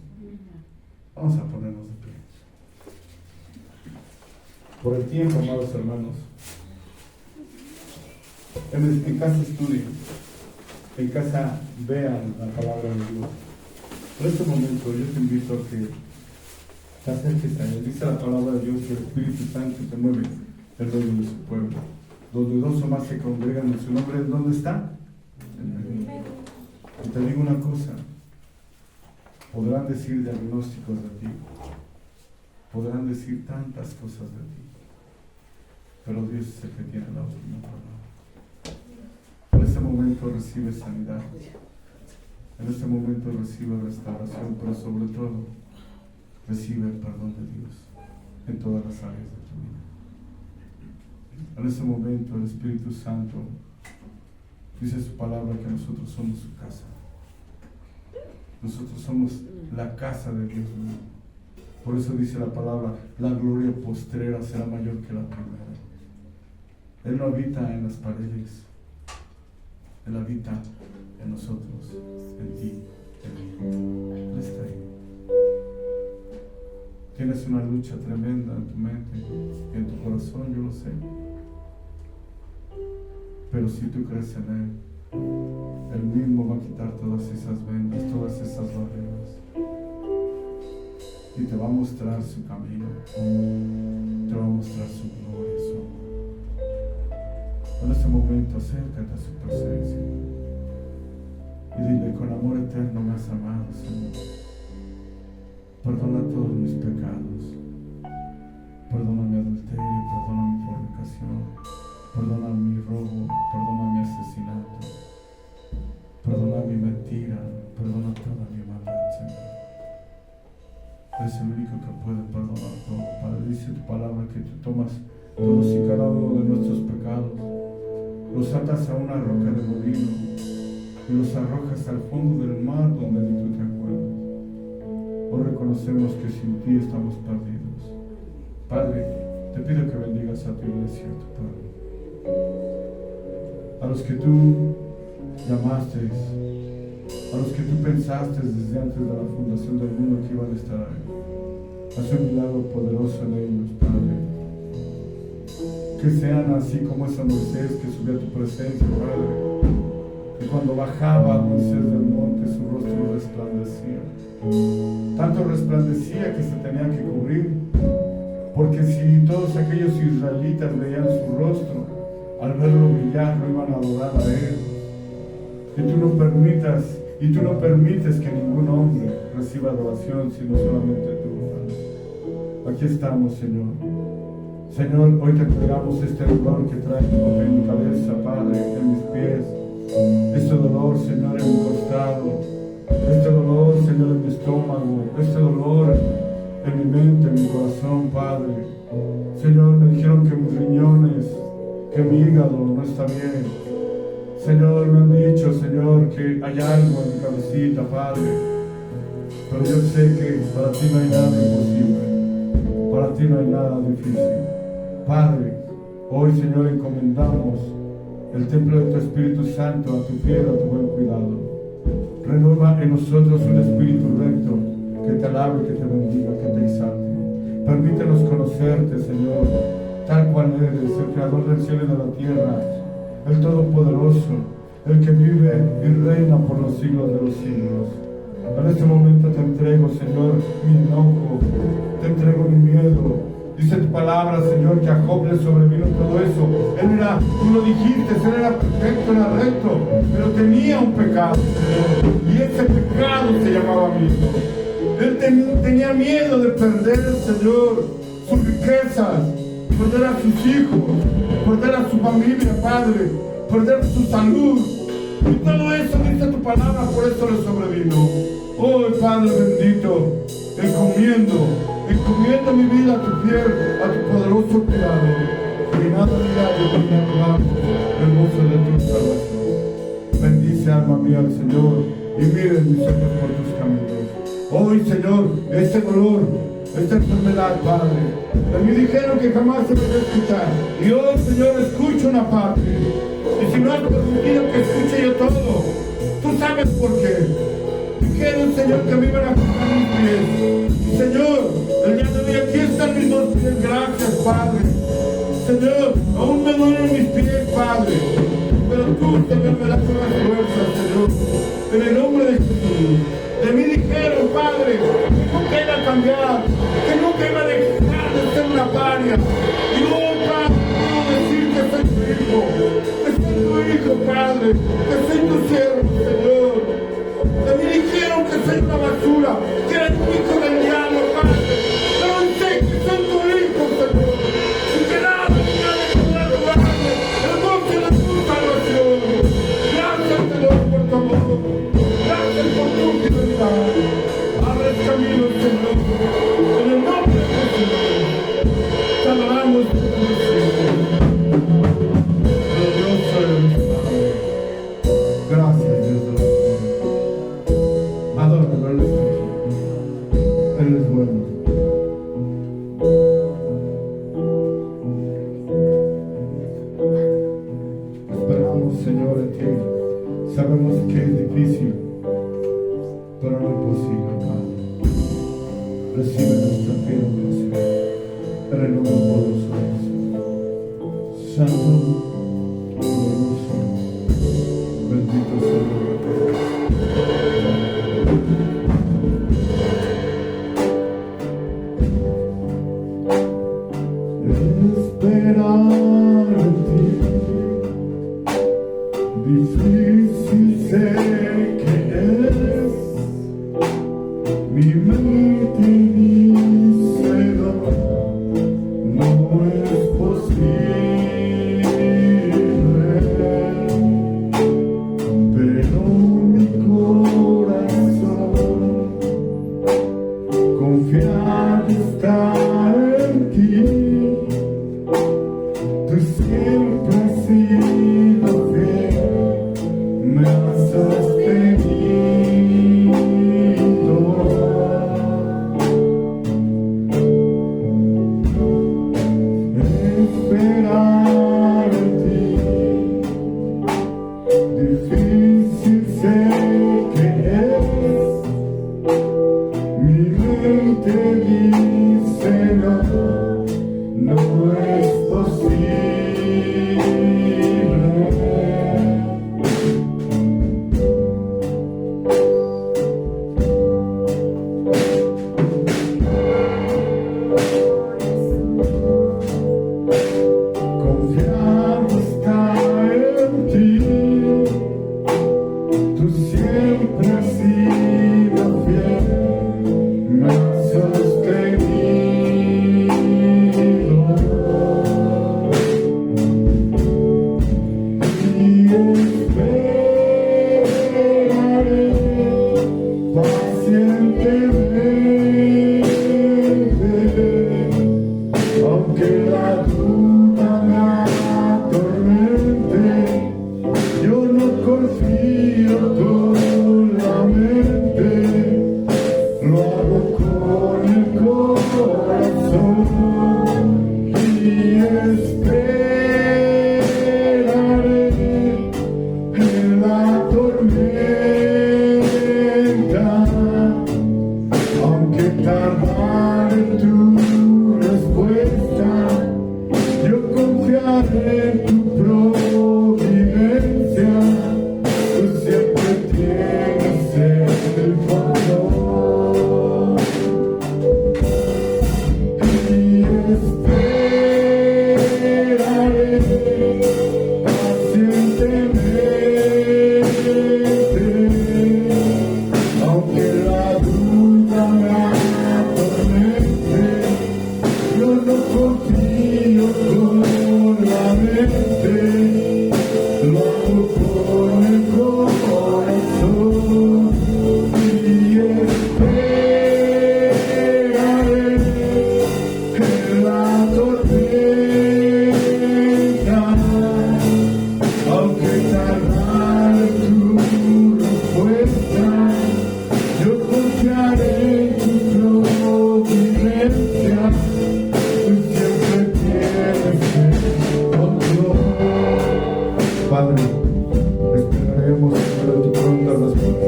Vamos a ponernos de pie. Por el tiempo, amados hermanos, en casa estudien, en casa vean la palabra de Dios. Por este momento yo te invito a que te acerques a Él. Dice la palabra de Dios que el Espíritu Santo se mueve en medio de su pueblo. Donde dos o más se congregan en su nombre, ¿dónde está? En medio. Y te digo una cosa: podrán decir diagnósticos de ti, podrán decir tantas cosas de ti, pero Dios es el que tiene la última palabra. En este momento recibe sanidad, en este momento recibe restauración, pero sobre todo recibe el perdón de Dios en todas las áreas de tu vida. En este momento el Espíritu Santo dice su palabra que nosotros somos su casa. Nosotros somos la casa de Dios mismo. Por eso dice la palabra: la gloria postrera será mayor que la primera. Él no habita en las paredes, Él habita en nosotros, en ti, en mí. Él está ahí. Tienes una lucha tremenda en tu mente y en tu corazón, yo lo sé. Pero si tú crees en Él, Él mismo va a quitar todas esas vendas, todas esas barreras, y te va a mostrar su camino, te va a mostrar su gloria, su amor. En este momento acércate a su presencia y dile: con amor eterno me has amado, Señor. Perdona todos mis pecados, perdona mi adulterio, perdona mi fornicación, perdona mi robo, perdona mi asesinato, perdona mi mentira, perdona toda mi maldad, Señor. Eres el único que puede perdonar todo. Padre, dice tu palabra que tú tomas todos y cada uno de nuestros pecados los atas a una roca de molino y los arrojas al fondo del mar donde ni tú te acuerdas. Hoy reconocemos que sin ti estamos perdidos. Padre, te pido que bendigas a tu iglesia, a tu Padre. A los que tú llamaste, a los que tú pensaste desde antes de la fundación del mundo que iban a estar ahí. Haz un milagro poderoso en ellos, Padre. Que sean así como ese Moisés que subió a tu presencia, Padre. Que cuando bajaba Moisés del monte su rostro resplandecía. Tanto resplandecía que se tenía que cubrir. Porque si todos aquellos israelitas veían su rostro, al verlo brillar no iban a adorar a él. Y tú no permites que ningún hombre reciba adoración, sino solamente tú, Padre. Aquí estamos, Señor. Señor, hoy te entregamos este dolor que traigo en mi cabeza, Padre, en mis pies. Este dolor, Señor, en mi costado. Este dolor, Señor, en mi estómago. Este dolor en mi mente, en mi corazón, Padre. Señor, me dijeron que mis riñones, que mi hígado no está bien. Señor, me han dicho, Señor, que hay algo en mi cabecita, Padre. Pero yo sé que para ti no hay nada imposible. Para ti no hay nada difícil. Padre, hoy, Señor, encomendamos el templo de tu Espíritu Santo a tu fiel, a tu buen cuidado. Renueva en nosotros un espíritu recto que te alabe, que te bendiga, que te exalte. Permítenos conocerte, Señor, tal cual eres, el creador del cielo y de la tierra, el todopoderoso, el que vive y reina por los siglos de los siglos. En este momento te entrego, Señor, mi enojo, te entrego mi miedo. Dice tu palabra, Señor, que a Job le sobrevino todo eso. Él era, tú lo dijiste, él era perfecto, era recto, pero tenía un pecado, Señor. Y ese pecado se llamaba miedo. Él tenía miedo de perder, Señor, sus riquezas, perder a sus hijos, perder a su familia, Padre, perder su salud. Y todo eso dice tu palabra, por eso le sobrevino. Oh, Padre bendito, encomiendo mi vida a tu fiel, a tu poderoso cuidado. Y nada dirá de ti, el gozo de tu salvación. Bendice, alma mía, al Señor, y miren mis ojos por tus caminos. Hoy, Señor, este dolor, esta enfermedad, Padre, a mí dijeron que jamás se me iba a escuchar. Y hoy, Señor, escucho una parte. Y si no has permitido que escuche yo todo, tú sabes por qué. Dijeron, Señor, que me iban a cortar mis pies. Señor, el día de hoy aquí están mis dos pies. Gracias, Padre. Señor, aún me duelen mis pies, Padre. Pero tú, Señor, me das nuevas fuerzas, Señor. En el nombre de Jesús. De mí dijeron, Padre, que nunca iba a cambiar, que nunca iba a dejar de ser una paria. Y hoy, Padre, puedo decir que soy tu hijo, que soy tu hijo, Padre, que soy tu siervo, Señor. De mí dijeron que soy una basura, que era tu hijo del diablo, Padre. Pero hoy sé que soy tu hijo, Señor. Y que nada podrá robarme el gozo de tu salvación. Gracias, Señor, por tu amor. Gracias por tu fidelidad. Abre el camino, Señor. En el nombre de Jesús. Te adoramos por tu Señor. Glorioso eres, Padre. Gracias, Dios de la gloria. Adóralo, Él es bueno. Él es bueno. Esperamos, Señor, en ti. Sabemos que es difícil, pero no imposible, Padre. Recibe nuestra fiel oración en el nombre poderoso de Jesús. Santo, poderoso, bendito sea el esperar en ti. Difícil sé que es, mi mente dice no es posible. Aunque la duda me atormente, yo no confío con la mente, lo hago con el corazón y esperaré en la tormenta, aunque tardare tu respuesta, yo confiaré en tu providencia, tú siempre tienes el control y esperaré pacientemente, aunque la duda me atormente, yo no confío con la mente, lo hago con el corazón y esperaré en la tormenta, aunque tardare tu respuesta, yo confiaré en tu providencia, tú siempre tienes el control. Padre, esperaremos Señor tu pronta respuesta.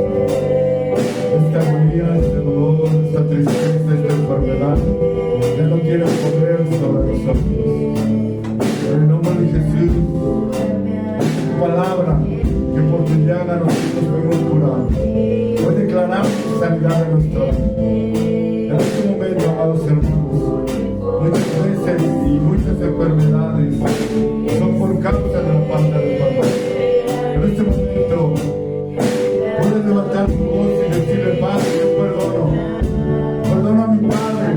Esta agonía, este dolor, esta tristeza, esta enfermedad, ya no tiene poder sobre nosotros. En el nombre de Jesús, tu palabra, que por tu llaga nosotros fuimos curados. Hoy declaramos sanidad en nuestra vida. En este momento, amados hermanos, muchas veces y muchas enfermedades son por causa de la falta de perdón. En este momento, puedes levantar tu voz y decirle: Padre, yo perdono. Perdono a mi padre,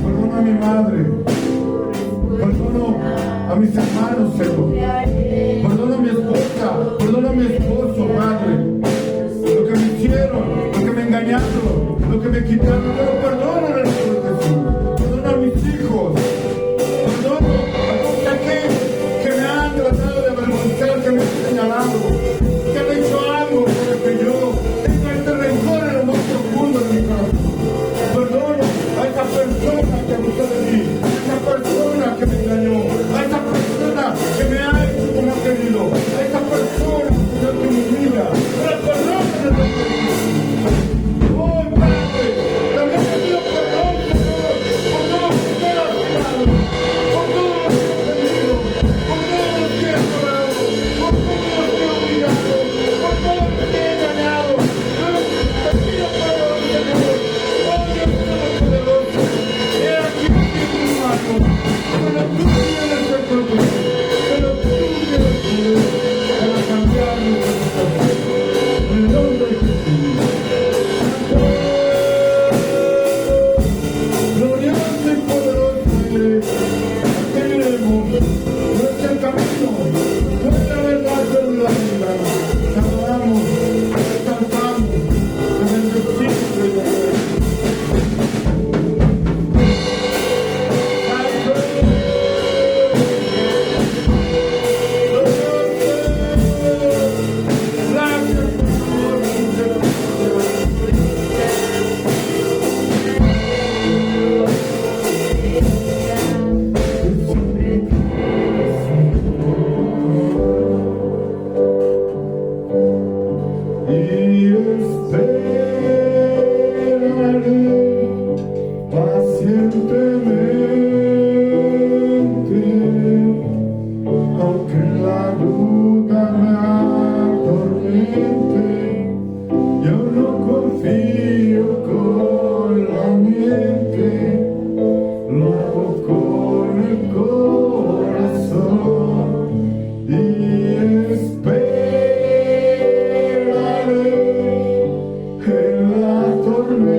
perdono a mi madre, perdono a mis hermanos, Señor. Perdono a mi esposa, perdono a mi esposo, Padre. Lo que me hicieron, lo que me engañaron, lo que me quitaron, yo lo perdono en el nombre de Jesús. Perdono a mis hijos, perdono a todos aquellos que me han tratado de avergonzar, que me han señalado, que han hecho algo por lo que yo tengo este rencor en lo más profundo de mi corazón. Perdono a esa persona que abusó de mí, a esa persona que me engañó, a esa persona que me ha hecho como ha querido, a esa persona que me humilla. Pero perdono en el nombre de Jesús. Oh, Padre, también te pido perdón, Señor, por todo lo que me has dado, por todo lo que he tenido, por todo lo que he adorado, por todo lo que he humillado, por todo lo que he engañado. Te pido perdón, Señor. Oh, Dios Todopoderoso, he aquí en tu mano, pero tú tienes el control, pero tú tienes el poder para cambiar nuestra situación. En el nombre de Jesús. Glorioso y poderoso eres, tenemos nuestro camino, nuestra verdad y la vida. Te adoramos, te exaltamos, te bendecimos, Señor. Y esperaré pacientemente, aunque la duda me atormente, yo no confío con la mente, lo hago con el corazón y esperaré en la tormenta,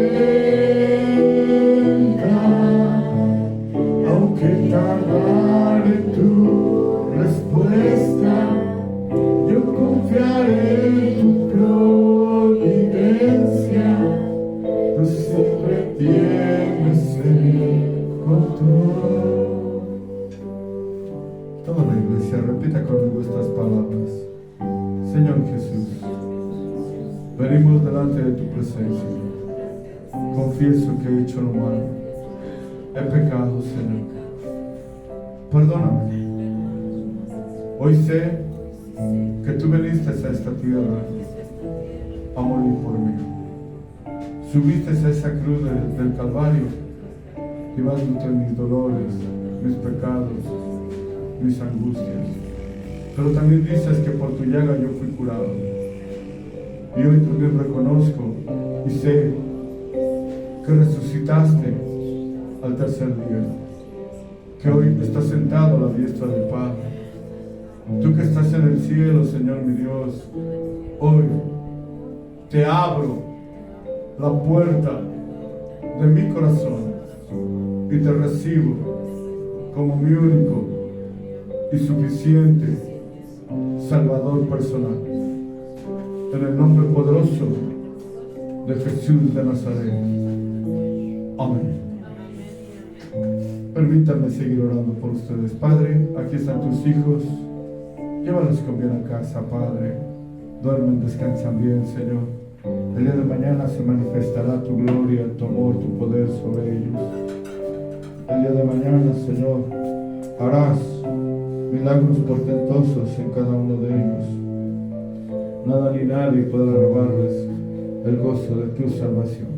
aunque tardare tu respuesta, yo confiaré en tu providencia, tú siempre tienes el control. Repita conmigo estas palabras. Señor Jesús, venimos delante de tu presencia. Confieso que he hecho lo malo. He pecado, Señor. Perdóname. Hoy sé que tú viniste a esta tierra a morir por mí. Subiste a esa cruz del Calvario, llevándote mis dolores, mis pecados, mis angustias. Pero también dices que por tu llaga yo fui curado. Y hoy también reconozco y sé que resucitaste al tercer día, que hoy estás sentado a la diestra del Padre. Tú que estás en el cielo, Señor mi Dios, hoy te abro la puerta de mi corazón y te recibo como mi único y suficiente Salvador personal. En el nombre poderoso de Jesús de Nazaret. Amén. Permítanme seguir orando por ustedes. Padre, aquí están tus hijos. Llévalos con bien a casa, Padre. Duermen, descansan bien, Señor. El día de mañana se manifestará tu gloria, tu amor, tu poder sobre ellos. El día de mañana, Señor, harás milagros portentosos en cada uno de ellos. Nada ni nadie podrá robarles el gozo de tu salvación.